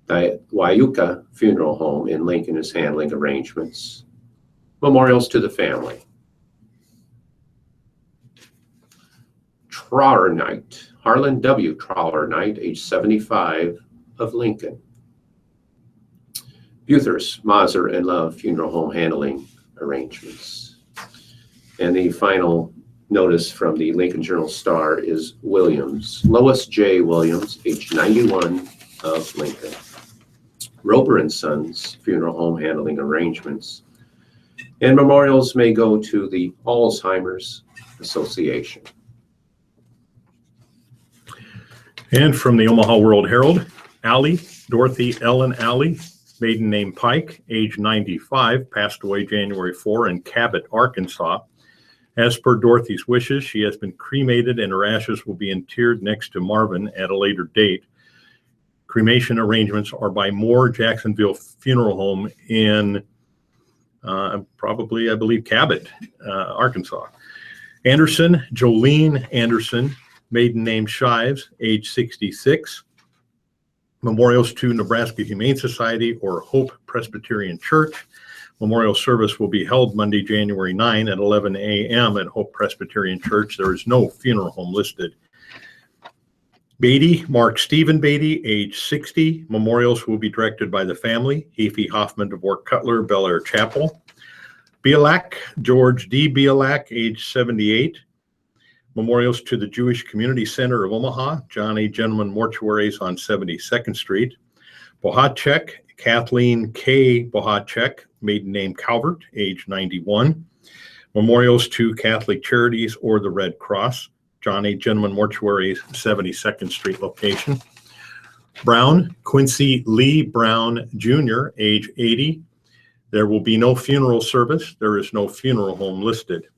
The Wyuka Funeral Home in Lincoln is handling arrangements. Memorials to the family. Trawler Knight, Harlan W. Trawler Knight, age 75, of Lincoln. Buthurst, Maser and Love Funeral Home handling arrangements. And the final notice from the Lincoln Journal-Star is Williams, Lois J. Williams, age 91, of Lincoln. Roper and Sons Funeral Home handling arrangements. And memorials may go to the Alzheimer's Association. And from the Omaha World Herald, Allie, Dorothy Ellen Allie, maiden name Pike, age 95, passed away January 4 in Cabot, Arkansas. As per Dorothy's wishes, she has been cremated and her ashes will be interred next to Marvin at a later date. Cremation arrangements are by Moore Jacksonville Funeral Home in I believe, Cabot, Arkansas. Anderson, Jolene Anderson, maiden name Shives, age 66. Memorials to Nebraska Humane Society or Hope Presbyterian Church. Memorial service will be held Monday, January 9 at 11 a.m. at Hope Presbyterian Church. There is no funeral home listed. Beatty, Mark Stephen Beatty, age 60. Memorials will be directed by the family. Hefe Hoffman DeVore Cutler, Bel Air Chapel. Bielak, George D. Bielak, age 78. Memorials to the Jewish Community Center of Omaha, John A. Gentleman Mortuaries on 72nd Street. Bohacek, Kathleen K. Bohacek, maiden name Calvert, age 91. Memorials to Catholic Charities or the Red Cross, John A. Gentleman Mortuaries, 72nd Street location. Brown, Quincy Lee Brown Jr., age 80. There will be no funeral service. There is no funeral home listed.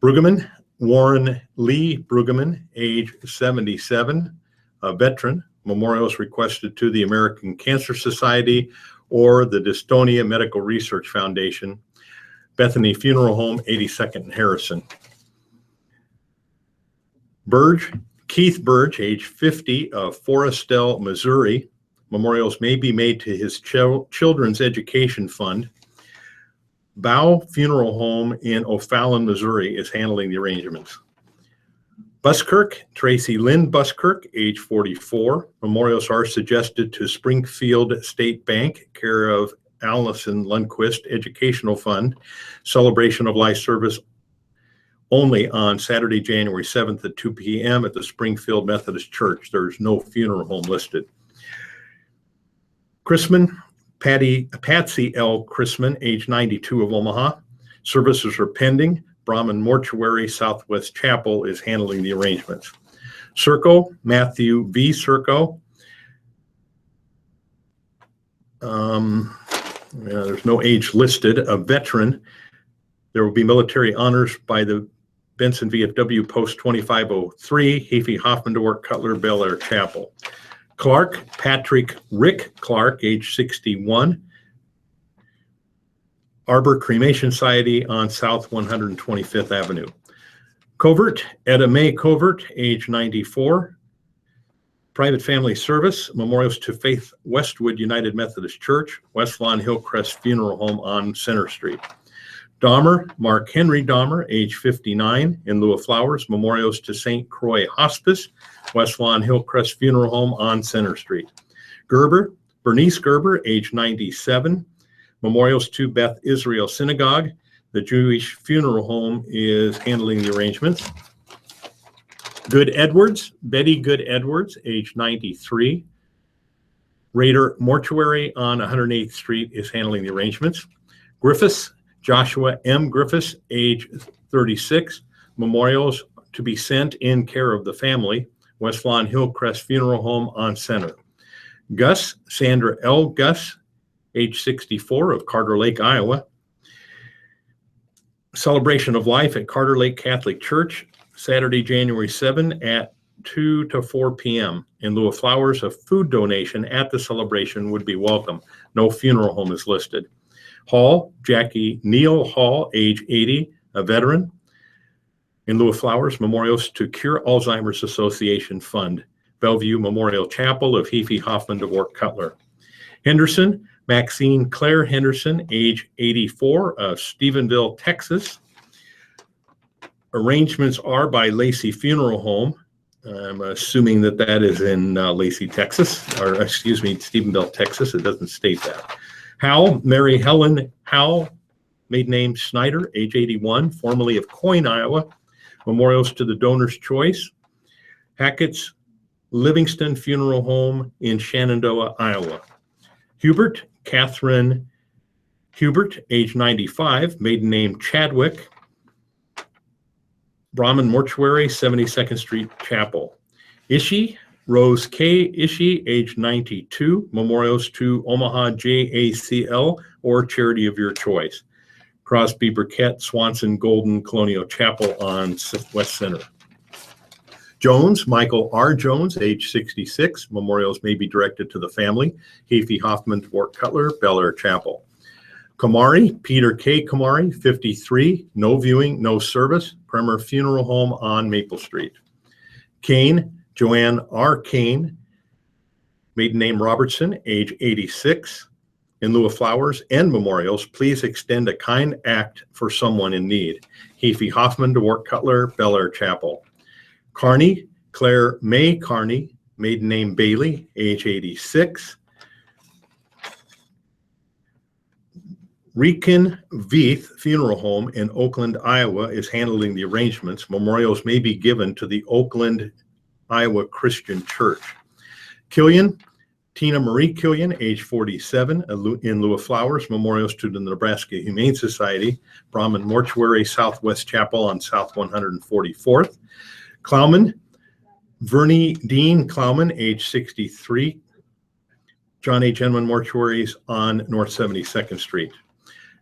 Brueggemann, Warren Lee Brueggemann, age 77, a veteran. Memorials requested to the American Cancer Society or the Dystonia Medical Research Foundation. Bethany Funeral Home, 82nd and Harrison. Burge, Keith Burge, age 50, of Forestville, Missouri. Memorials may be made to his Children's Education Fund. Bow Funeral Home in O'Fallon, Missouri is handling the arrangements. Buskirk, Tracy Lynn Buskirk, age 44. Memorials are suggested to Springfield State Bank, care of Allison Lundquist Educational Fund. Celebration of Life service only on Saturday, January 7th at 2 p.m. at the Springfield Methodist Church. There's no funeral home listed. Chrisman, Patsy L. Chrisman, age 92, of Omaha. Services are pending. Brahman Mortuary Southwest Chapel is handling the arrangements. Circo, Matthew V. Circo. There's no age listed. A veteran. There will be military honors by the Benson VFW Post 2503, Hefe Hoffman DeWort Cutler, Bel Air Chapel. Clark, Patrick Rick Clark, age 61. Arbor Cremation Society on South 125th Avenue. Covert, Etta Mae Covert, age 94. Private family service, memorials to Faith Westwood United Methodist Church, West Lawn Hillcrest Funeral Home on Center Street. Dahmer, Mark Henry Dahmer, age 59, in lieu of flowers, memorials to St. Croix Hospice, West Lawn Hillcrest Funeral Home on Center Street. Gerber, Bernice Gerber, age 97, memorials to Beth Israel Synagogue. The Jewish Funeral Home is handling the arrangements. Good Edwards, Betty Good Edwards, age 93. Raider Mortuary on 108th Street is handling the arrangements. Griffiths, Joshua M. Griffiths, age 36. Memorials to be sent in care of the family. West Lawn Hillcrest Funeral Home on Center. Gus, Sandra L. Gus, age 64, of Carter Lake, Iowa. Celebration of Life at Carter Lake Catholic Church, Saturday, January 7 at 2 to 4 p.m. In lieu of flowers, a food donation at the celebration would be welcome. No funeral home is listed. Hall, Jackie Neal Hall, age 80, a veteran. In lieu of flowers, memorials to Cure Alzheimer's Association Fund. Bellevue Memorial Chapel of Hefe Hoffman DeWort Cutler. Henderson, Maxine Claire Henderson, age 84, of Stephenville, Texas. Arrangements are by Lacey Funeral Home. I'm assuming that that is in Lacey, Texas, or excuse me, Stephenville, Texas. It doesn't state that. Howell, Mary Helen Howell, maiden name Snyder, age 81, formerly of Coyne, Iowa. Memorials to the Donor's Choice. Hackett's Livingston Funeral Home in Shenandoah, Iowa. Hubert, Catherine Hubert, age 95, maiden name Chadwick. Brahman Mortuary, 72nd Street Chapel. Ishii, Rose K. Ishii, age 92. Memorials to Omaha JACL or charity of your choice. Crosby Burkett, Swanson Golden Colonial Chapel on West Center. Jones, Michael R. Jones, age 66. Memorials may be directed to the family. Hefe Hoffman DeWort Cutler, Bel Air Chapel. Kamari, Peter K. Kamari, 53. No viewing, no service. Bremer Funeral Home on Maple Street. Kane, Joanne R. Kane, maiden name Robertson, age 86. In lieu of flowers and memorials, please extend a kind act for someone in need. Hefe Hoffman, DeWart Cutler, Bel Air Chapel. Carney, Claire May Carney, maiden name Bailey, age 86. Riken Veith Funeral Home in Oakland, Iowa is handling the arrangements. Memorials may be given to the Oakland, Iowa Christian Church. Killian, Tina Marie Killian, age 47, in lieu of flowers, memorials to the Nebraska Humane Society, Brahman Mortuary, Southwest Chapel on South 144th. Klauman, Vernie Dean Klauman, age 63, John A. Genman Mortuaries on North 72nd Street.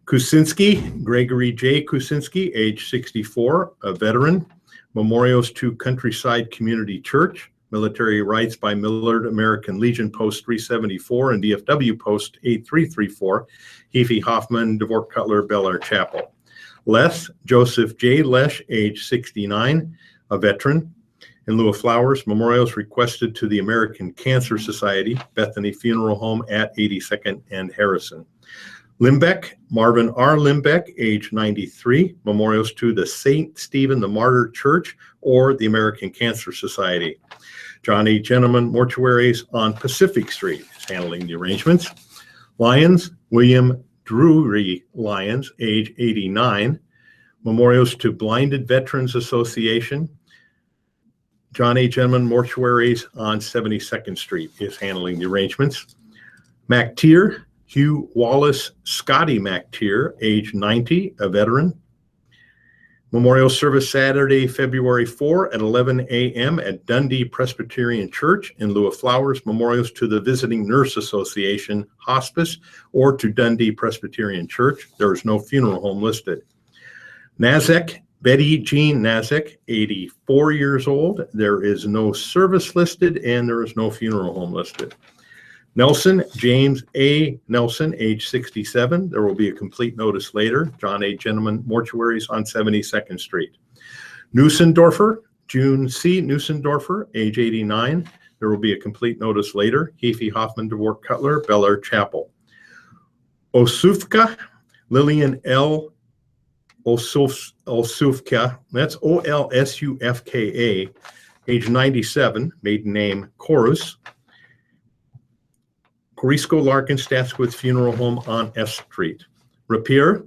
Kusinski, Gregory J. Kusinski, age 64, a veteran, memorials to Countryside Community Church, military rights by Millard American Legion Post 374 and DFW Post 8334, Hefe Hoffman, DeWart Cutler, Bel Air Chapel. Les, Joseph J. Lesh, age 69, a veteran. In lieu of flowers, memorials requested to the American Cancer Society, Bethany Funeral Home at 82nd and Harrison. Limbeck, Marvin R. Limbeck, age 93, memorials to the St. Stephen the Martyr Church or the American Cancer Society. John A. Gentleman Mortuaries on Pacific Street is handling the arrangements. Lyons, William Drury Lyons, age 89, memorials to Blinded Veterans Association. John A. Gentleman Mortuaries on 72nd Street is handling the arrangements. MacTier, Hugh Wallace Scotty MacTier, age 90, a veteran. Memorial service Saturday, February 4 at 11 a.m. at Dundee Presbyterian Church. In lieu of flowers, memorials to the Visiting Nurse Association Hospice or to Dundee Presbyterian Church. There is no funeral home listed. Nazek, Betty Jean Nazek, 84 years old. There is no service listed and there is no funeral home listed. Nelson, James A. Nelson, age 67. There will be a complete notice later. John A. Gentleman Mortuaries on 72nd Street. Nusendorfer, June C. Nusendorfer, age 89. There will be a complete notice later. Hefe Hoffman, DeWart Cutler, Bel Air Chapel. Osufka, Lillian L. Olsufka, that's O-L-S-U-F-K-A, age 97, maiden name Chorus. Corisco Larkin Statsquith Funeral Home on F Street. Rapier,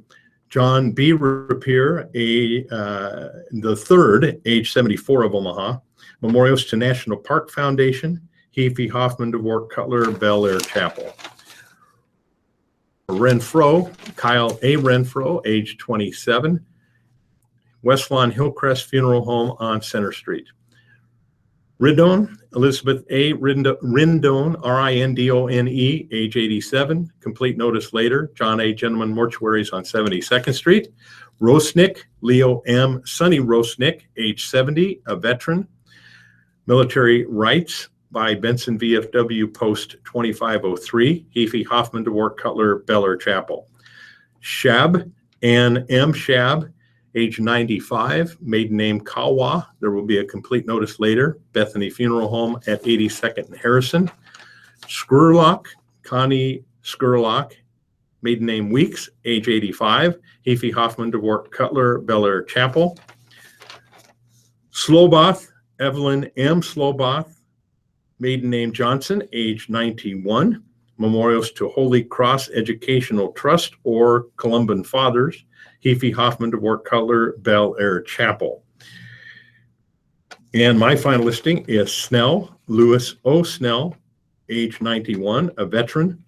John B. Rapier, the third, age 74 of Omaha. Memorials to National Park Foundation, Hefe Hoffman, DeWart Cutler, Bel Air Chapel. Renfro, Kyle A. Renfro, age 27, West Lawn Hillcrest Funeral Home on Center Street. Rindone, Elizabeth A. Rindone, R-I-N-D-O-N-E, age 87. Complete notice later. John A. Gentleman Mortuaries on 72nd Street. Rosnick, Leo M. Sonny Rosnick, age 70, a veteran. Military rights by Benson VFW Post 2503. Hefe Hoffman, DeWart Cutler, Bel Air Chapel. Shab, Ann M. Shab, age 95, maiden name Kawa. There will be a complete notice later. Bethany Funeral Home at 82nd and Harrison. Skurlock, Connie Skurlock, maiden name Weeks, age 85. Hefe Hoffman, DeWart Cutler, Bel Air Chapel. Sloboth, Evelyn M. Sloboth, maiden name Johnson, age 91. Memorials to Holy Cross Educational Trust or Columban Fathers. Hefe Hoffman, DeWart Cutler, Bel Air Chapel. And my final listing is Snell, Lewis O. Snell, age 91, a veteran.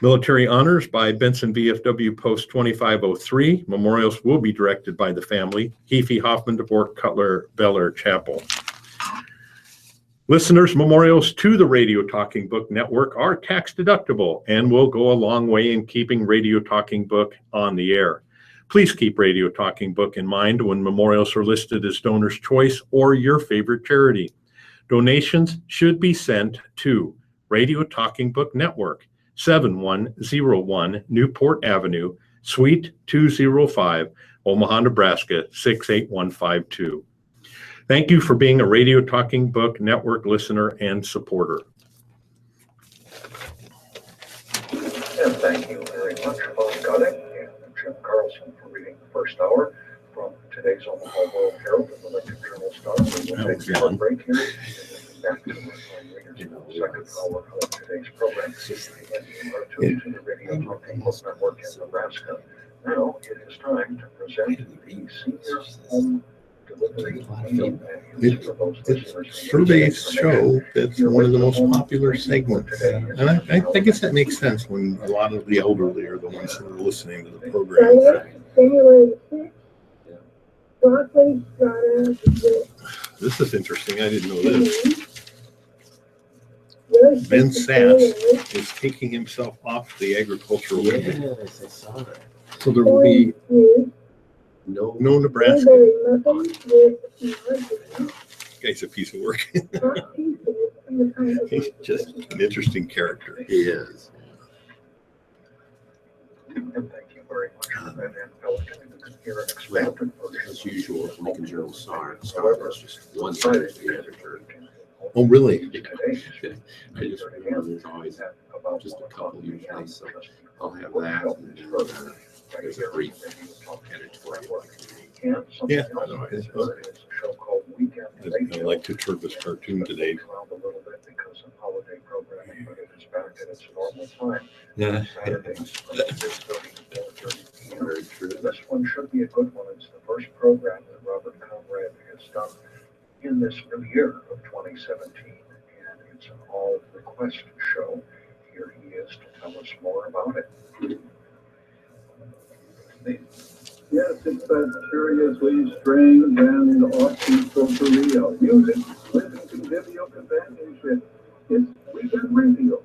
Military honors by Benson VFW Post 2503. Memorials will be directed by the family. Hefe Hoffman, DeWart Cutler, Bel Air Chapel. Listeners, memorials to the Radio Talking Book Network are tax deductible and will go a long way in keeping Radio Talking Book on the air. Please keep Radio Talking Book in mind when memorials are listed as donor's choice or your favorite charity. Donations should be sent to Radio Talking Book Network, 7101 Newport Avenue, Suite 205, Omaha, Nebraska, 68152. Thank you for being a Radio Talking Book Network listener and supporter. And thank you very much, Bob Gutting and Jim Carlson, for reading the first hour from today's Omaha World Herald and the Lincoln Journal-Star. We will take a short break here. Back to the readers in the second hour of today's program. And you are tuned to the Radio Talking Book Network in Nebraska. Now it is time to present the Senior Home Delivery Meal Menus for those listeners. Surveys show that's one of the most popular segments. And I guess that makes sense when a lot of the elderly are the ones that are listening to the program. January 6th, broccoli starter with This is interesting. I didn't know this. roast Ben Sass potatoes, is taking himself off the agricultural committee. Yes, I saw that. So there will be fruit, No, no Nebraska. blueberry muffins with margarine, Guy's a piece of work. hot pieces from the kind of He's just an interesting character. he is. And thank you very much for that. And Pelican, you can hear an expanded version. As usual, Lincoln Journal-Star. Star is just one side of the editor. Oh, really? I just remember there's always just a couple usually, so I'll have that. And then, there's a brief editorial. Yeah. Otherwise, there is a show called Weekend I like to Turbo's cartoon today. around a little bit because of holiday programming, but it is back at its normal time. Yeah. Saturdays from 6:30 to 4:30 p.m. Very true. This one should be a good one. It's the first program that Robert Conrad has done in this new year of 2017, and it's an all-request show. Here he is to tell us more about it. Yes, it's that curiously strange and offbeat surreal music, living convivial companionship. It's Weekend Radio.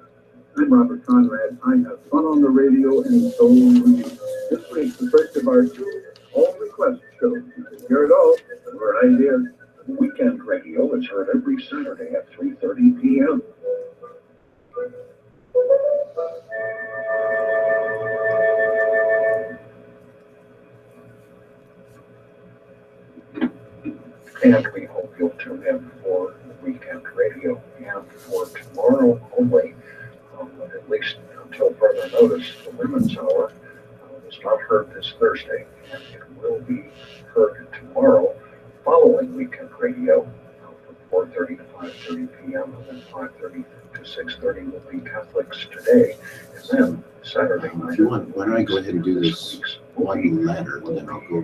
I'm Robert Conrad. I have fun on the radio, and so will you. This week, the first of our two all-request shows. You can hear it all right here. Weekend Radio is heard every Saturday at 3:30 p.m. And we hope you'll tune in for Weekend Radio. And for tomorrow only, at least until further notice, the Women's Hour was not heard this Thursday, and it will be heard tomorrow following Weekend Radio from 4:30 to 5:30 p.m. and then 5:30 to 6:30 will be Catholics Today, and then Saturday night. If you want, why don't I go ahead and do this one letter, and then I'll go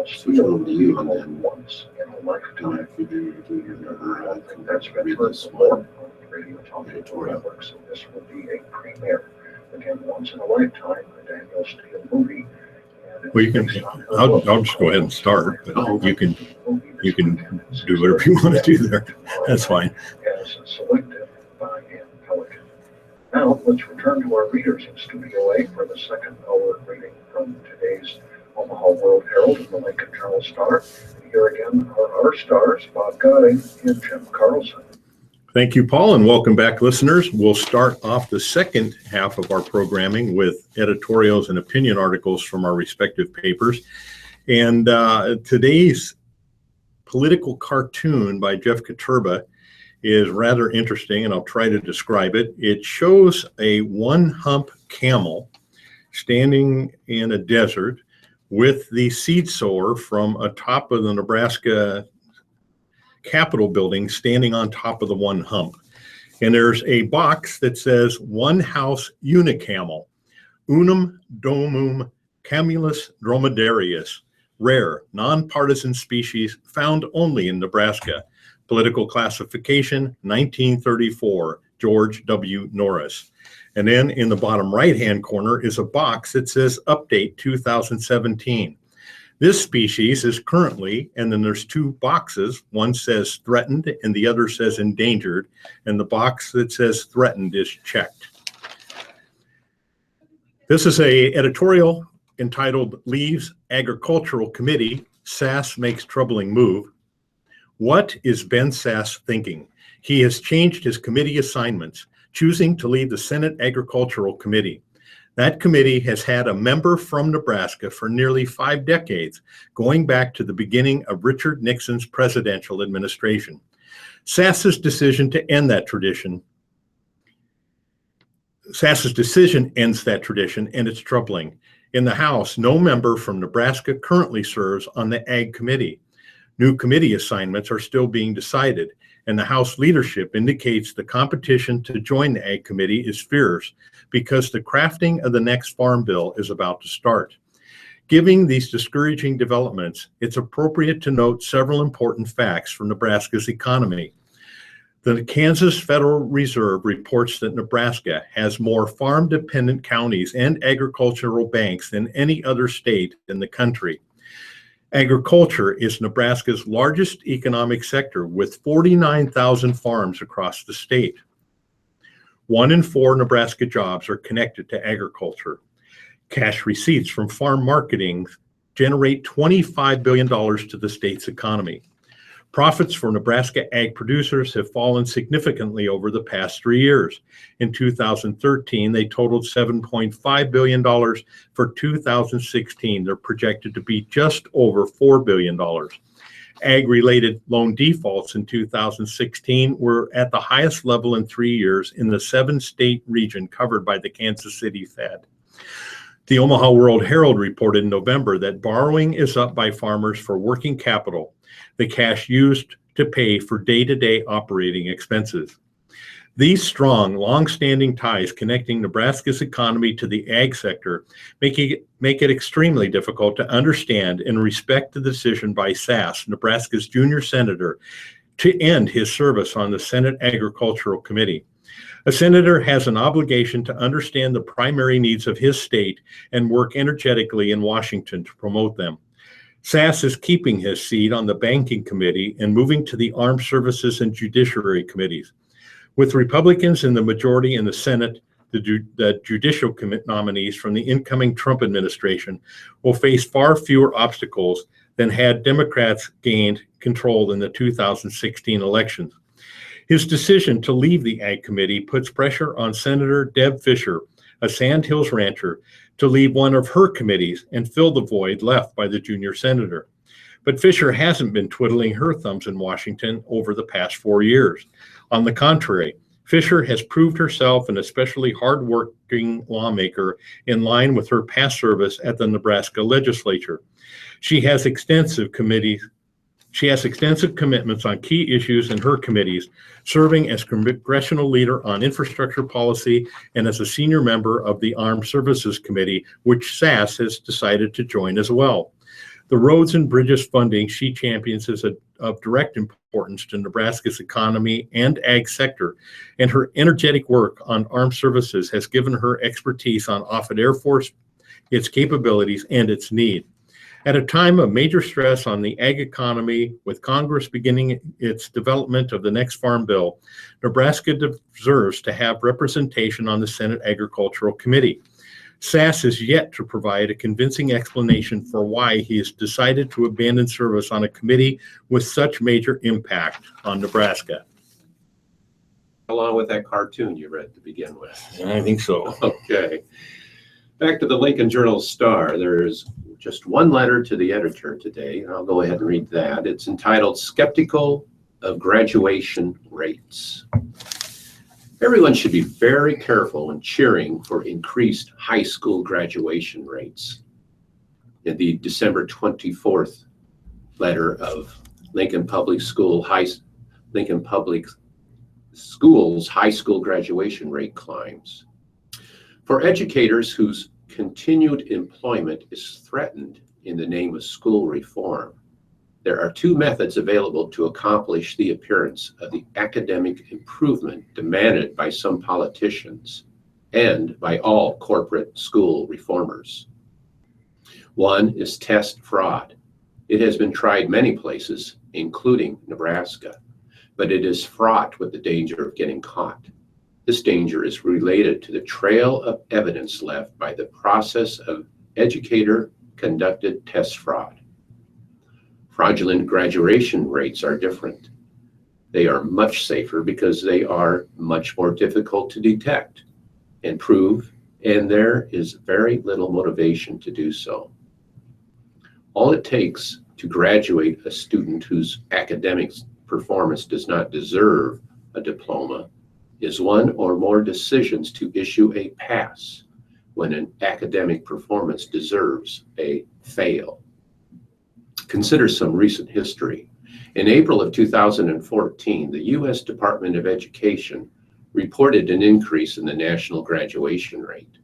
switch it over to you, and then Once in a lifetime. if you do your number, I I think can that's been read heard this before one. on Radio Talking Editorial. Network, so this will be a premiere. Again, once in a lifetime, a Daniel Steele movie. And Well, you can. I'll just go ahead and start, but you can do whatever you want to do there. That's fine. As selected by Ann Pelican. Now, let's return to our readers in Studio A for the second hour reading from today's Omaha World Herald and the Lincoln Journal-Star. Here again are our stars, Bob Gutting and Jim Carlson. Thank you, Paul, and welcome back, listeners. We'll start off the second half of our programming with editorials and opinion articles from our respective papers. And today's political cartoon by Jeff Katurba is rather interesting, and I'll try to describe it. It shows a one-hump camel standing in a desert with the seed sower from atop of the Nebraska Capitol building standing on top of the one hump. And there's a box that says One House Unicamel, Unum Domum Camulus dromedarius, rare, nonpartisan species found only in Nebraska. Political classification, 1934, George W. Norris. And then in the bottom right-hand corner is a box that says Update 2017. This species is currently, and then there's two boxes. One says threatened and the other says endangered. And the box that says threatened is checked. This is a editorial entitled Leaves Agricultural Committee, Sass Makes Troubling Move. What is Ben Sass thinking? He has changed his committee assignments, choosing to leave the Senate Agricultural Committee. That committee has had a member from Nebraska for nearly 5 decades, going back to the beginning of Richard Nixon's presidential administration. Sass's decision ends that tradition, and it's troubling. In the House, no member from Nebraska currently serves on the Ag Committee. New committee assignments are still being decided, and the House leadership indicates the competition to join the Ag Committee is fierce because the crafting of the next Farm Bill is about to start. Given these discouraging developments, it's appropriate to note several important facts for Nebraska's economy. The Kansas Federal Reserve reports that Nebraska has more farm-dependent counties and agricultural banks than any other state in the country. Agriculture is Nebraska's largest economic sector, with 49,000 farms across the state. 1 in 4 Nebraska jobs are connected to agriculture. Cash receipts from farm marketing generate $25 billion to the state's economy. Profits for Nebraska ag producers have fallen significantly over the past 3 years. In 2013, they totaled $7.5 billion. For 2016, they're projected to be just over $4 billion. Ag-related loan defaults in 2016 were at the highest level in 3 years in the 7-state region covered by the Kansas City Fed. The Omaha World Herald reported in November that borrowing is up by farmers for working capital, the cash used to pay for day-to-day operating expenses. These strong, long-standing ties connecting Nebraska's economy to the ag sector make it extremely difficult to understand and respect the decision by Sass, Nebraska's junior senator, to end his service on the Senate Agricultural Committee. A senator has an obligation to understand the primary needs of his state and work energetically in Washington to promote them. Sass is keeping his seat on the Banking Committee and moving to the Armed Services and Judiciary Committees. With Republicans in the majority in the Senate, the judicial nominees from the incoming Trump administration will face far fewer obstacles than had Democrats gained control in the 2016 elections. His decision to leave the Ag Committee puts pressure on Senator Deb Fischer, a Sand Hills rancher, to leave one of her committees and fill the void left by the junior senator. But Fischer hasn't been twiddling her thumbs in Washington over the past 4 years. On the contrary, Fischer has proved herself an especially hardworking lawmaker in line with her past service at the Nebraska legislature. She has extensive commitments on key issues in her committees, serving as congressional leader on infrastructure policy and as a senior member of the Armed Services Committee, which Sass has decided to join as well. The roads and bridges funding she champions is of direct importance to Nebraska's economy and ag sector, and her energetic work on armed services has given her expertise on Offutt Air Force, its capabilities, and its need. At a time of major stress on the ag economy, with Congress beginning its development of the next Farm Bill, Nebraska deserves to have representation on the Senate Agricultural Committee. Sass is yet to provide a convincing explanation for why he has decided to abandon service on a committee with such major impact on Nebraska. Along with that cartoon you read to begin with. I think so. Okay. Back to the Lincoln Journal-Star. There's just one letter to the editor today, and I'll go ahead and read that. It's entitled, "Skeptical of Graduation Rates." Everyone should be very careful when cheering for increased high school graduation rates. In the December 24th letter of Lincoln Public Schools high school graduation rate climbs. For educators whose continued employment is threatened in the name of school reform, there are 2 methods available to accomplish the appearance of the academic improvement demanded by some politicians and by all corporate school reformers. One is test fraud. It has been tried many places, including Nebraska, but it is fraught with the danger of getting caught. This danger is related to the trail of evidence left by the process of educator-conducted test fraud. Fraudulent graduation rates are different. They are much safer because they are much more difficult to detect and prove and there is very little motivation to do so. All it takes to graduate a student whose academic performance does not deserve a diploma is one or more decisions to issue a pass when an academic performance deserves a fail. Consider some recent history. In April of 2014, the U.S. Department of Education reported an increase in the national graduation rate.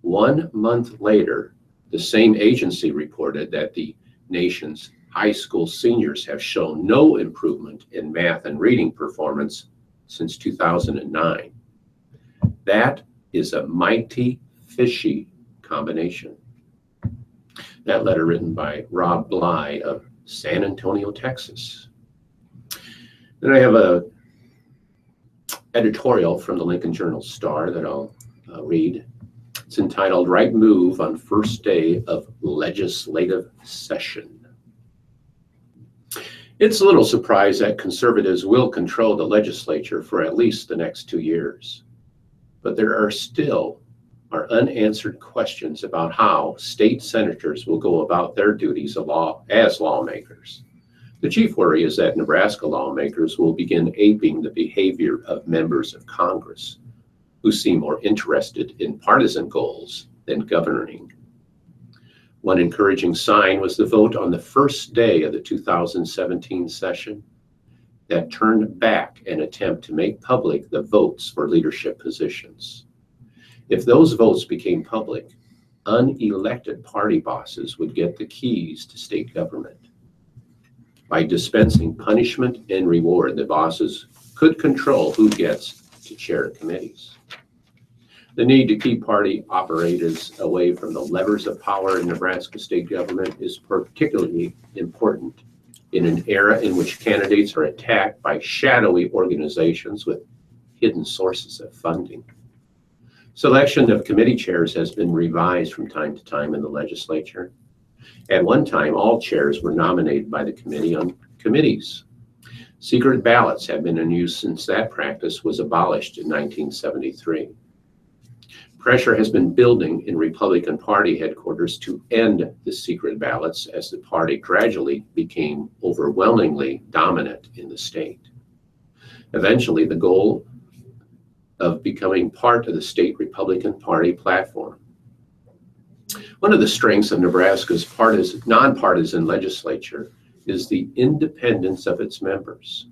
1 month later, the same agency reported that the nation's high school seniors have shown no improvement in math and reading performance since 2009. That is a mighty fishy combination. That letter written by Rob Bly of San Antonio, Texas. Then I have a editorial from the Lincoln Journal-Star that I'll read. It's entitled "Right Move on First Day of Legislative Session." It's a little surprise that conservatives will control the legislature for at least the next 2 years. But there are still unanswered questions about how state senators will go about their duties as lawmakers. The chief worry is that Nebraska lawmakers will begin aping the behavior of members of Congress, who seem more interested in partisan goals than governing. One encouraging sign was the vote on the first day of the 2017 session that turned back an attempt to make public the votes for leadership positions. If those votes became public, unelected party bosses would get the keys to state government. By dispensing punishment and reward, the bosses could control who gets to chair committees. The need to keep party operators away from the levers of power in Nebraska state government is particularly important in an era in which candidates are attacked by shadowy organizations with hidden sources of funding. Selection of committee chairs has been revised from time to time in the legislature. At one time, all chairs were nominated by the committee on committees. Secret ballots have been in use since that practice was abolished in 1973. Pressure has been building in Republican Party headquarters to end the secret ballots as the party gradually became overwhelmingly dominant in the state. Eventually, the goal of becoming part of the state Republican Party platform. One of the strengths of Nebraska's nonpartisan legislature is the independence of its members.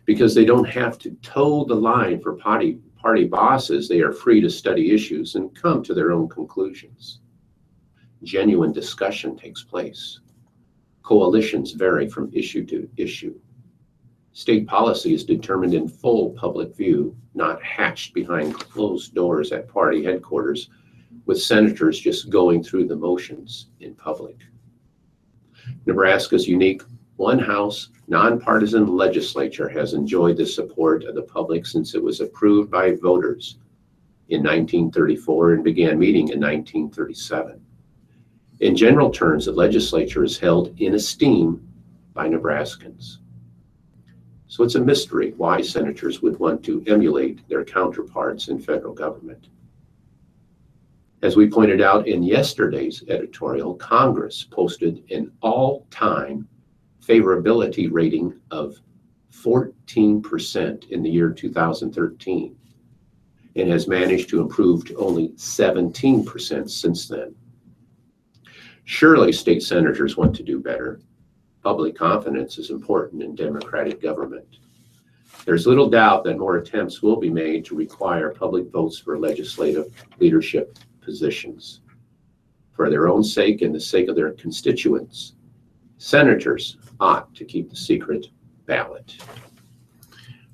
Because they don't have to toe the line for party bosses, they are free to study issues and come to their own conclusions. Genuine discussion takes place. Coalitions vary from issue to issue. State policy is determined in full public view, not hatched behind closed doors at party headquarters, with senators just going through the motions in public. Nebraska's unique one-house, nonpartisan legislature has enjoyed the support of the public since it was approved by voters in 1934 and began meeting in 1937. In general terms, the legislature is held in esteem by Nebraskans. So it's a mystery why senators would want to emulate their counterparts in federal government. As we pointed out in yesterday's editorial, Congress posted an all-time favorability rating of 14% in the year 2013 and has managed to improve to only 17% since then. Surely state senators want to do better. Public confidence is important in democratic government. There's little doubt that more attempts will be made to require public votes for legislative leadership positions. For their own sake and the sake of their constituents, senators ought to keep the secret ballot.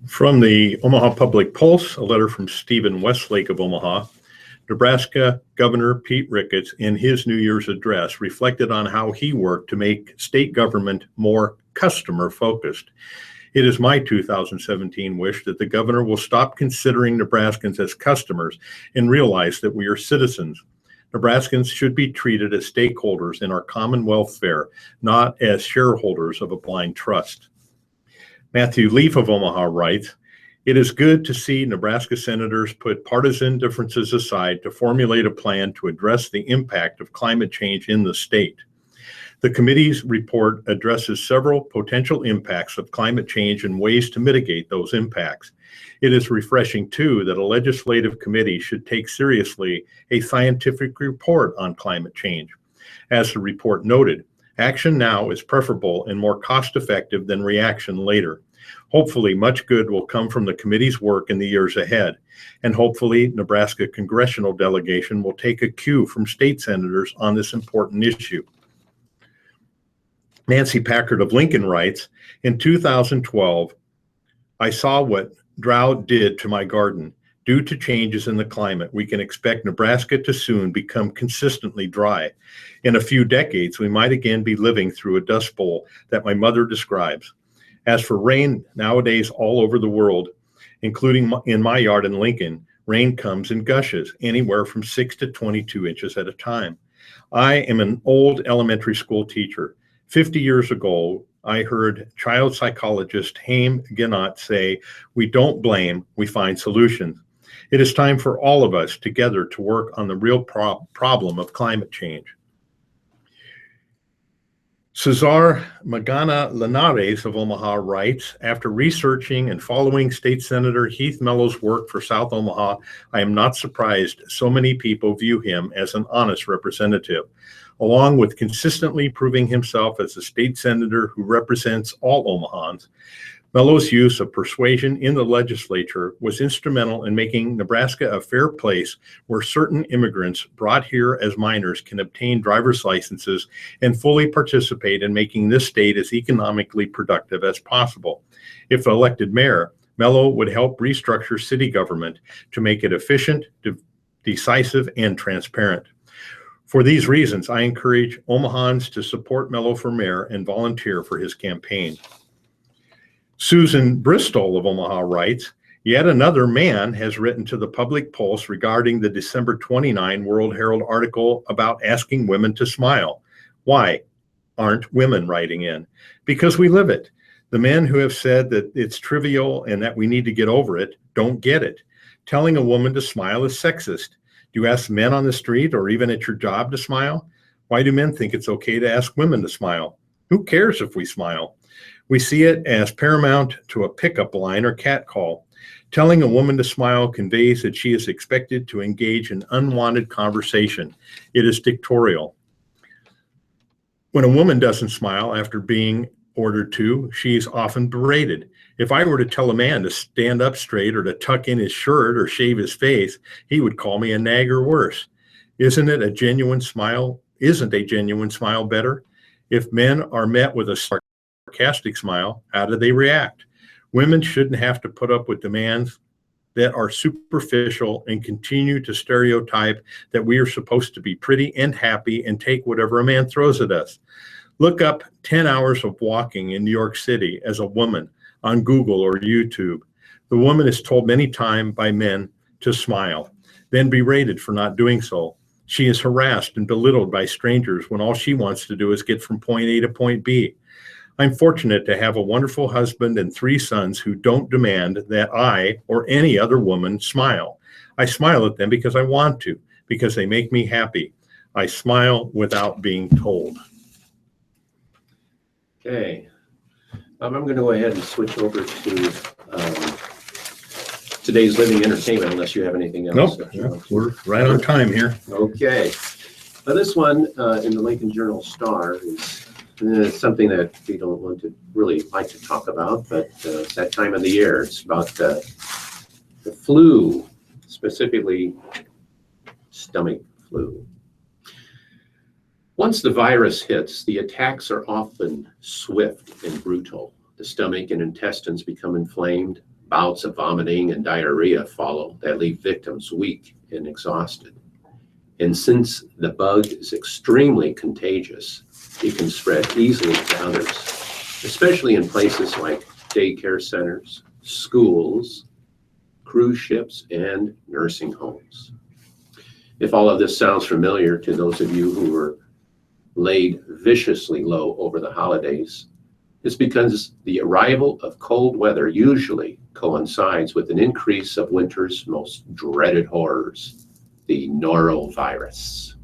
From the Omaha Public Pulse, a letter from Stephen Westlake of Omaha. Nebraska Governor Pete Ricketts, in his New Year's address, reflected on how he worked to make state government more customer-focused. It is my 2017 wish that the governor will stop considering Nebraskans as customers and realize that we are citizens. Nebraskans should be treated as stakeholders in our common welfare, not as shareholders of a blind trust. Matthew Leaf of Omaha writes, It is good to see Nebraska senators put partisan differences aside to formulate a plan to address the impact of climate change in the state. The committee's report addresses several potential impacts of climate change and ways to mitigate those impacts. It is refreshing, too, that a legislative committee should take seriously a scientific report on climate change. As the report noted, action now is preferable and more cost-effective than reaction later. Hopefully, much good will come from the committee's work in the years ahead, and hopefully, Nebraska congressional delegation will take a cue from state senators on this important issue. Nancy Packard of Lincoln writes, in 2012, I saw what drought did to my garden. Due to changes in the climate, we can expect Nebraska to soon become consistently dry. In a few decades, we might again be living through a dust bowl that my mother describes. As for rain, nowadays all over the world, including in my yard in Lincoln, rain comes in gushes, anywhere from 6 to 22 inches at a time. I am an old elementary school teacher. 50 years ago, I heard child psychologist Haim Ginott say, we don't blame, we find solutions. It is time for all of us together to work on the real problem of climate change. Cesar Magana Linares of Omaha writes, after researching and following State Senator Heath Mellow's work for South Omaha, I am not surprised so many people view him as an honest representative. Along with consistently proving himself as a state senator who represents all Omahans, Mellow's use of persuasion in the legislature was instrumental in making Nebraska a fair place where certain immigrants brought here as minors can obtain driver's licenses and fully participate in making this state as economically productive as possible. If elected mayor, Mellow would help restructure city government to make it efficient, decisive, and transparent. For these reasons, I encourage Omahans to support Mellow for mayor and volunteer for his campaign. Susan Bristol of Omaha writes, yet another man has written to the Public Pulse regarding the December 29 World Herald article about asking women to smile. Why aren't women writing in? Because we live it. The men who have said that it's trivial and that we need to get over it don't get it. Telling a woman to smile is sexist. Do you ask men on the street or even at your job to smile? Why do men think it's okay to ask women to smile? Who cares if we smile? We see it as paramount to a pickup line or catcall. Telling a woman to smile conveys that she is expected to engage in unwanted conversation. It is dictatorial. When a woman doesn't smile after being ordered to, she is often berated. If I were to tell a man to stand up straight or to tuck in his shirt or shave his face, he would call me a nag or worse. Isn't a genuine smile better? If men are met with a sarcastic smile, how do they react? Women shouldn't have to put up with demands that are superficial and continue to stereotype that we are supposed to be pretty and happy and take whatever a man throws at us. Look up 10 hours of walking in New York City as a woman on Google or YouTube. The woman is told many times by men to smile, then berated for not doing so. She is harassed and belittled by strangers when all she wants to do is get from point A to point B. I'm fortunate to have a wonderful husband and 3 sons who don't demand that I or any other woman smile. I smile at them because I want to, because they make me happy. I smile without being told. Okay. I'm going to go ahead and switch over to today's living entertainment, unless you have anything else. Nope, we're right on time here. Okay. Now this one in the Lincoln Journal-Star is something that we don't want to really like to talk about, but it's that time of the year. It's about the flu, specifically stomach flu. Once the virus hits, the attacks are often swift and brutal. The stomach and intestines become inflamed. Bouts of vomiting and diarrhea follow that leave victims weak and exhausted. And since the bug is extremely contagious, it can spread easily to others, especially in places like daycare centers, schools, cruise ships, and nursing homes. If all of this sounds familiar to those of you who were laid viciously low over the holidays, It's because the arrival of cold weather usually coincides with an increase of winter's most dreaded horrors, the norovirus.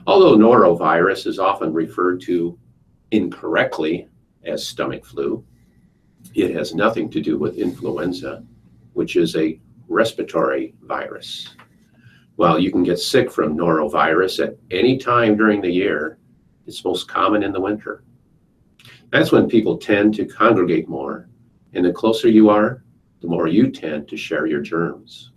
Although norovirus is often referred to incorrectly as stomach flu, it has nothing to do with influenza, which is a respiratory virus. While you can get sick from norovirus at any time during the year, it's most common in the winter. That's when people tend to congregate more, and the closer you are, the more you tend to share your germs.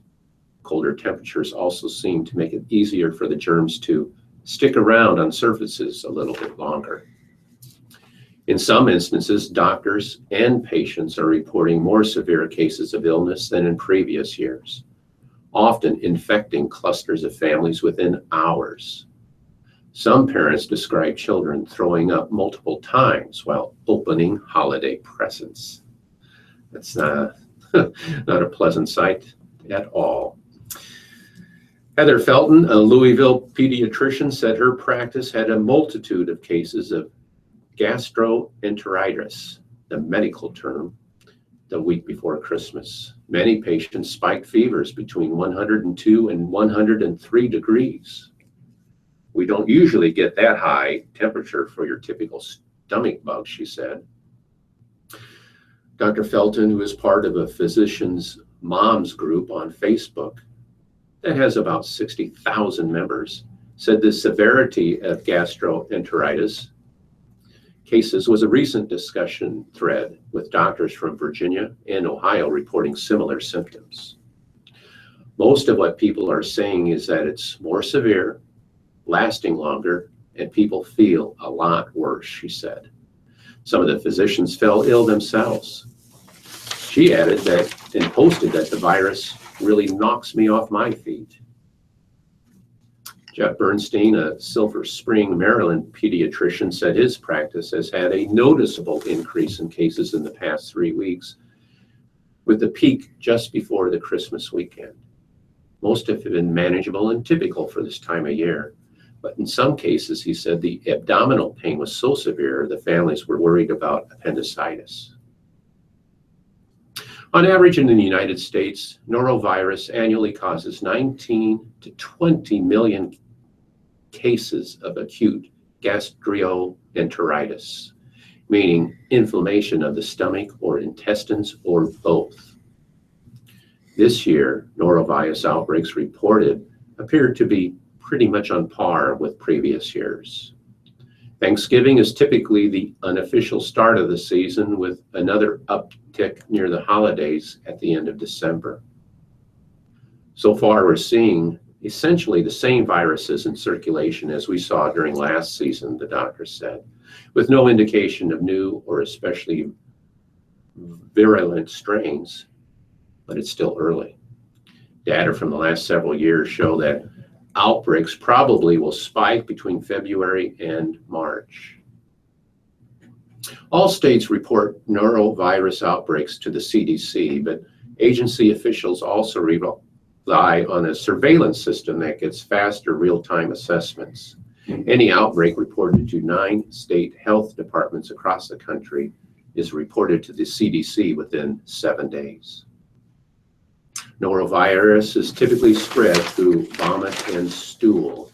Colder temperatures also seem to make it easier for the germs to stick around on surfaces a little bit longer. In some instances, doctors and patients are reporting more severe cases of illness than in previous years, often infecting clusters of families within hours. Some parents describe children throwing up multiple times while opening holiday presents. That's not a pleasant sight at all. Heather Felton, a Louisville pediatrician, said her practice had a multitude of cases of gastroenteritis, the medical term, the week before Christmas. Many patients spiked fevers between 102 and 103 degrees. We don't usually get that high temperature for your typical stomach bug, she said. Dr. Felton, who is part of a physician's moms group on Facebook that has about 60,000 members, said the severity of gastroenteritis cases was a recent discussion thread with doctors from Virginia and Ohio reporting similar symptoms. Most of what people are saying is that it's more severe, lasting longer, and people feel a lot worse, she said. Some of the physicians fell ill themselves. She added that and posted that the virus really knocks me off my feet. Jeff Bernstein, a Silver Spring, Maryland pediatrician, said his practice has had a noticeable increase in cases in the past 3 weeks, with the peak just before the Christmas weekend. Most have been manageable and typical for this time of year. But in some cases, he said the abdominal pain was so severe the families were worried about appendicitis. On average in the United States, norovirus annually causes 19 to 20 million cases of acute gastroenteritis, meaning inflammation of the stomach or intestines or both. This year, norovirus outbreaks reported appeared to be pretty much on par with previous years. Thanksgiving is typically the unofficial start of the season, with another uptick near the holidays at the end of December. So far, we're seeing essentially the same viruses in circulation as we saw during last season, the doctor said, with no indication of new or especially virulent strains, but it's still early. Data from the last several years show that outbreaks probably will spike between February and March. All states report norovirus outbreaks to the CDC, but agency officials also rely on a surveillance system that gets faster real-time assessments. Any outbreak reported to 9 state health departments across the country is reported to the CDC within 7 days. Norovirus is typically spread through vomit and stool.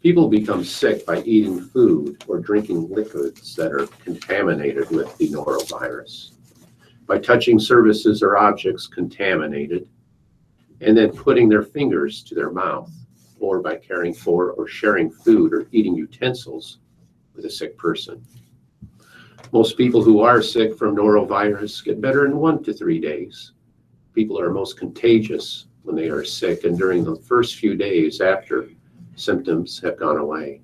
People become sick by eating food or drinking liquids that are contaminated with the norovirus, by touching surfaces or objects contaminated, and then putting their fingers to their mouth, or by caring for or sharing food or eating utensils with a sick person. Most people who are sick from norovirus get better in 1 to 3 days. People are most contagious when they are sick and during the first few days after symptoms have gone away.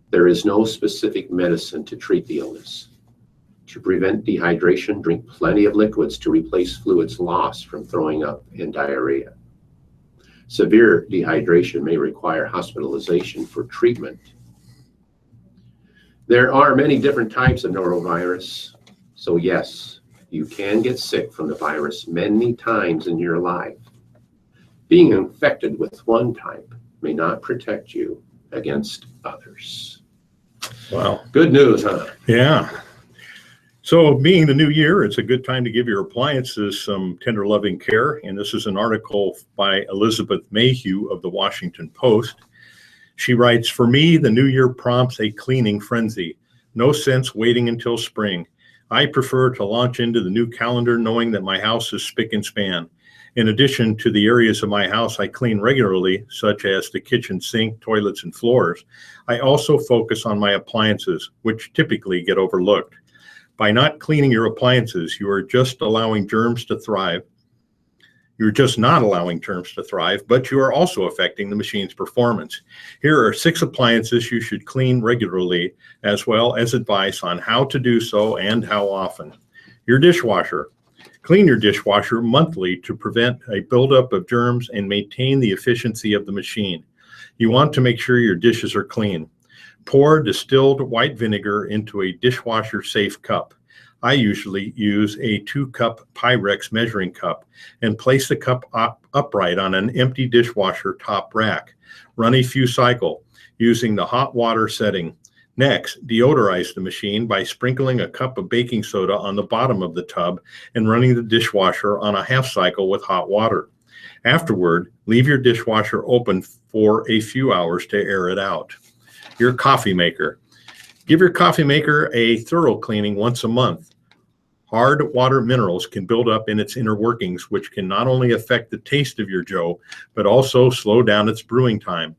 There is no specific medicine to treat the illness. To prevent dehydration, drink plenty of liquids to replace fluids lost from throwing up and diarrhea. Severe dehydration may require hospitalization for treatment. There are many different types of norovirus, so yes, you can get sick from the virus many times in your life. Being infected with one type may not protect you against others. Wow. Good news, huh? Yeah. So being the new year, it's a good time to give your appliances some tender loving care. And this is an article by Elizabeth Mayhew of the Washington Post. She writes, "For me, the new year prompts a cleaning frenzy. No sense waiting until spring. I prefer to launch into the new calendar knowing that my house is spick and span. In addition to the areas of my house I clean regularly, such as the kitchen sink, toilets, and floors, I also focus on my appliances, which typically get overlooked. By not cleaning your appliances, you are just allowing germs to thrive. You're just not allowing germs to thrive, but you are also affecting the machine's performance. Here are 6 appliances you should clean regularly, as well as advice on how to do so and how often. Your dishwasher. Clean your dishwasher monthly to prevent a buildup of germs and maintain the efficiency of the machine. You want to make sure your dishes are clean. Pour distilled white vinegar into a dishwasher-safe cup. I usually use a 2-cup Pyrex measuring cup and place the cup upright on an empty dishwasher top rack. Run a few cycles using the hot water setting. Next, deodorize the machine by sprinkling a cup of baking soda on the bottom of the tub and running the dishwasher on a half cycle with hot water. Afterward, leave your dishwasher open for a few hours to air it out. Your coffee maker. Give your coffee maker a thorough cleaning once a month. Hard water minerals can build up in its inner workings, which can not only affect the taste of your joe, but also slow down its brewing time.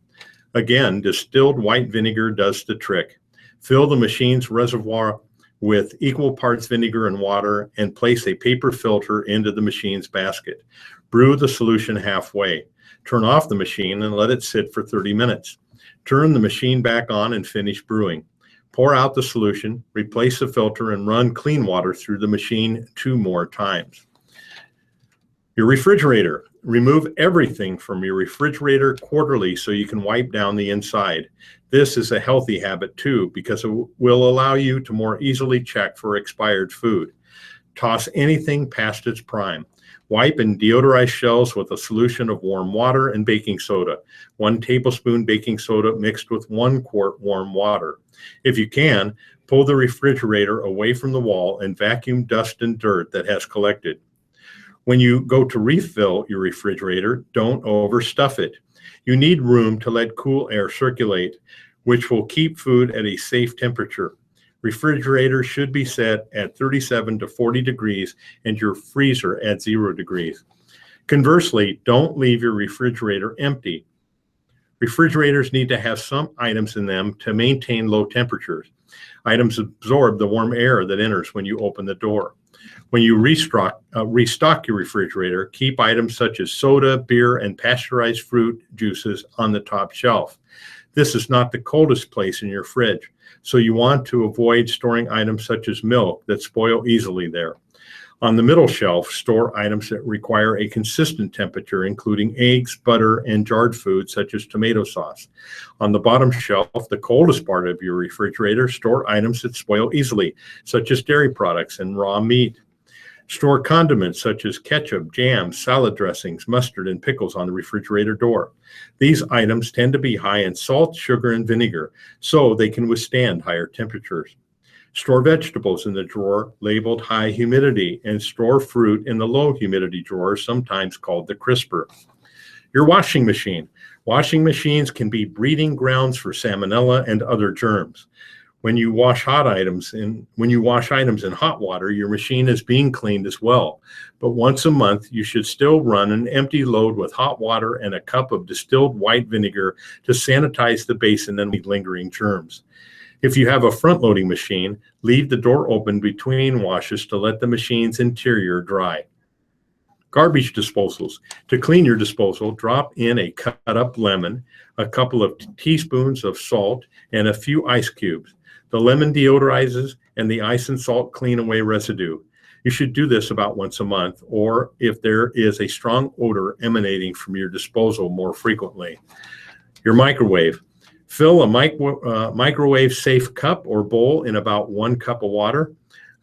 Again, distilled white vinegar does the trick. Fill the machine's reservoir with equal parts vinegar and water and place a paper filter into the machine's basket. Brew the solution halfway. Turn off the machine and let it sit for 30 minutes. Turn the machine back on and finish brewing. Pour out the solution, replace the filter, and run clean water through the machine 2 more times. Your refrigerator. Remove everything from your refrigerator quarterly so you can wipe down the inside. This is a healthy habit too, because it will allow you to more easily check for expired food. Toss anything past its prime. Wipe and deodorize shelves with a solution of warm water and baking soda. 1 tablespoon baking soda mixed with 1 quart warm water. If you can, pull the refrigerator away from the wall and vacuum dust and dirt that has collected. When you go to refill your refrigerator, don't overstuff it. You need room to let cool air circulate, which will keep food at a safe temperature. Refrigerator should be set at 37 to 40 degrees and your freezer at 0 degrees. Conversely, don't leave your refrigerator empty. Refrigerators need to have some items in them to maintain low temperatures. Items absorb the warm air that enters when you open the door. When you restock your refrigerator, keep items such as soda, beer, and pasteurized fruit juices on the top shelf. This is not the coldest place in your fridge, so you want to avoid storing items such as milk that spoil easily there. On the middle shelf, store items that require a consistent temperature, including eggs, butter, and jarred foods such as tomato sauce. On the bottom shelf, the coldest part of your refrigerator, store items that spoil easily, such as dairy products and raw meat. Store condiments such as ketchup, jam, salad dressings, mustard, and pickles on the refrigerator door. These items tend to be high in salt, sugar, and vinegar, so they can withstand higher temperatures. Store vegetables in the drawer labeled high humidity and store fruit in the low humidity drawer, sometimes called the crisper. Your washing machine. Washing machines can be breeding grounds for salmonella and other germs. When you wash items in hot water, your machine is being cleaned as well. But once a month, you should still run an empty load with hot water and a cup of distilled white vinegar to sanitize the basin and lingering germs. If you have a front-loading machine, leave the door open between washes to let the machine's interior dry. Garbage disposals. To clean your disposal, drop in a cut-up lemon, a couple of teaspoons of salt, and a few ice cubes. The lemon deodorizes, and the ice and salt clean away residue. You should do this about once a month, or if there is a strong odor emanating from your disposal, more frequently. Your microwave. Fill a microwave-safe cup or bowl in about 1 cup of water.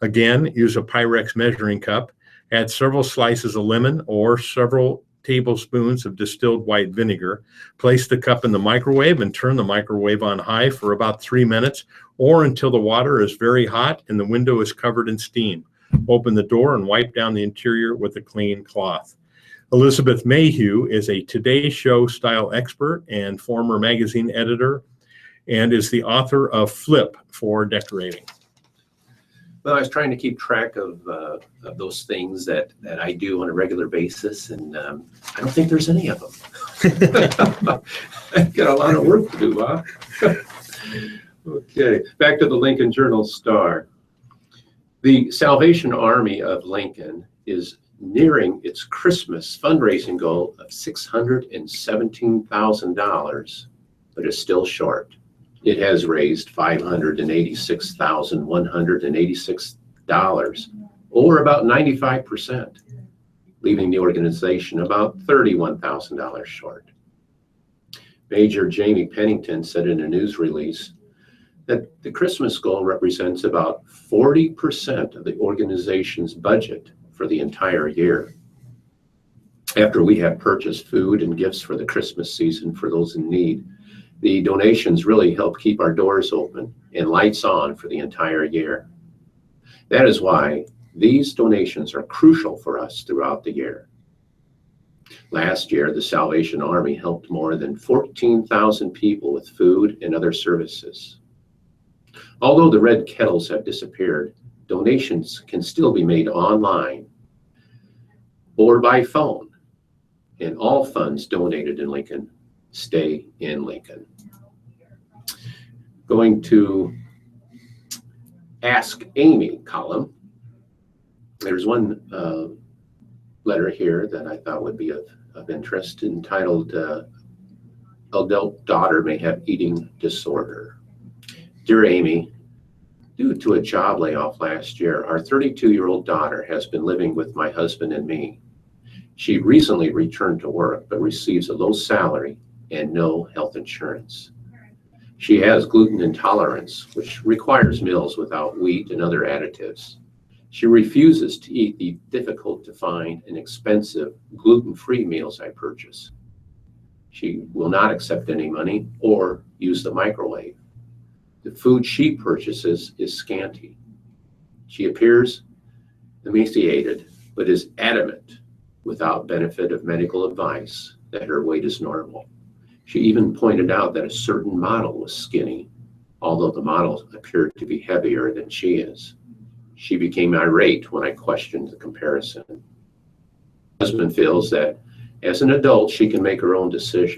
Again, use a Pyrex measuring cup. Add several slices of lemon or several tablespoons of distilled white vinegar. Place the cup in the microwave and turn the microwave on high for about 3 minutes or until the water is very hot and the window is covered in steam. Open the door and wipe down the interior with a clean cloth. Elizabeth Mayhew is a Today Show style expert and former magazine editor and is the author of Flip for Decorating. Well, I was trying to keep track of those things that I do on a regular basis, and I don't think there's any of them. I've got a lot of work to do, huh? Okay, back to the Lincoln Journal-Star. The Salvation Army of Lincoln is nearing its Christmas fundraising goal of $617,000, but is still short. It has raised $586,186, or about 95%, leaving the organization about $31,000 short. Major Jamie Pennington said in a news release that the Christmas goal represents about 40% of the organization's budget for the entire year. After we have purchased food and gifts for the Christmas season for those in need, the donations really help keep our doors open and lights on for the entire year. That is why these donations are crucial for us throughout the year. Last year, the Salvation Army helped more than 14,000 people with food and other services. Although the red kettles have disappeared, donations can still be made online or by phone, and all funds donated in Lincoln stay in Lincoln. Going to Ask Amy column. There's one letter here that I thought would be of interest, entitled Adult Daughter May Have Eating Disorder. Dear Amy, due to a job layoff last year, our 32-year-old daughter has been living with my husband and me. She recently returned to work, but receives a low salary and no health insurance. She has gluten intolerance, which requires meals without wheat and other additives. She refuses to eat the difficult to find and expensive gluten-free meals I purchase. She will not accept any money or use the microwave. The food she purchases is scanty. She appears emaciated, but is adamant, without benefit of medical advice, that her weight is normal. She even pointed out that a certain model was skinny, although the model appeared to be heavier than she is. She became irate when I questioned the comparison. My husband feels that as an adult, she can make her own decisions.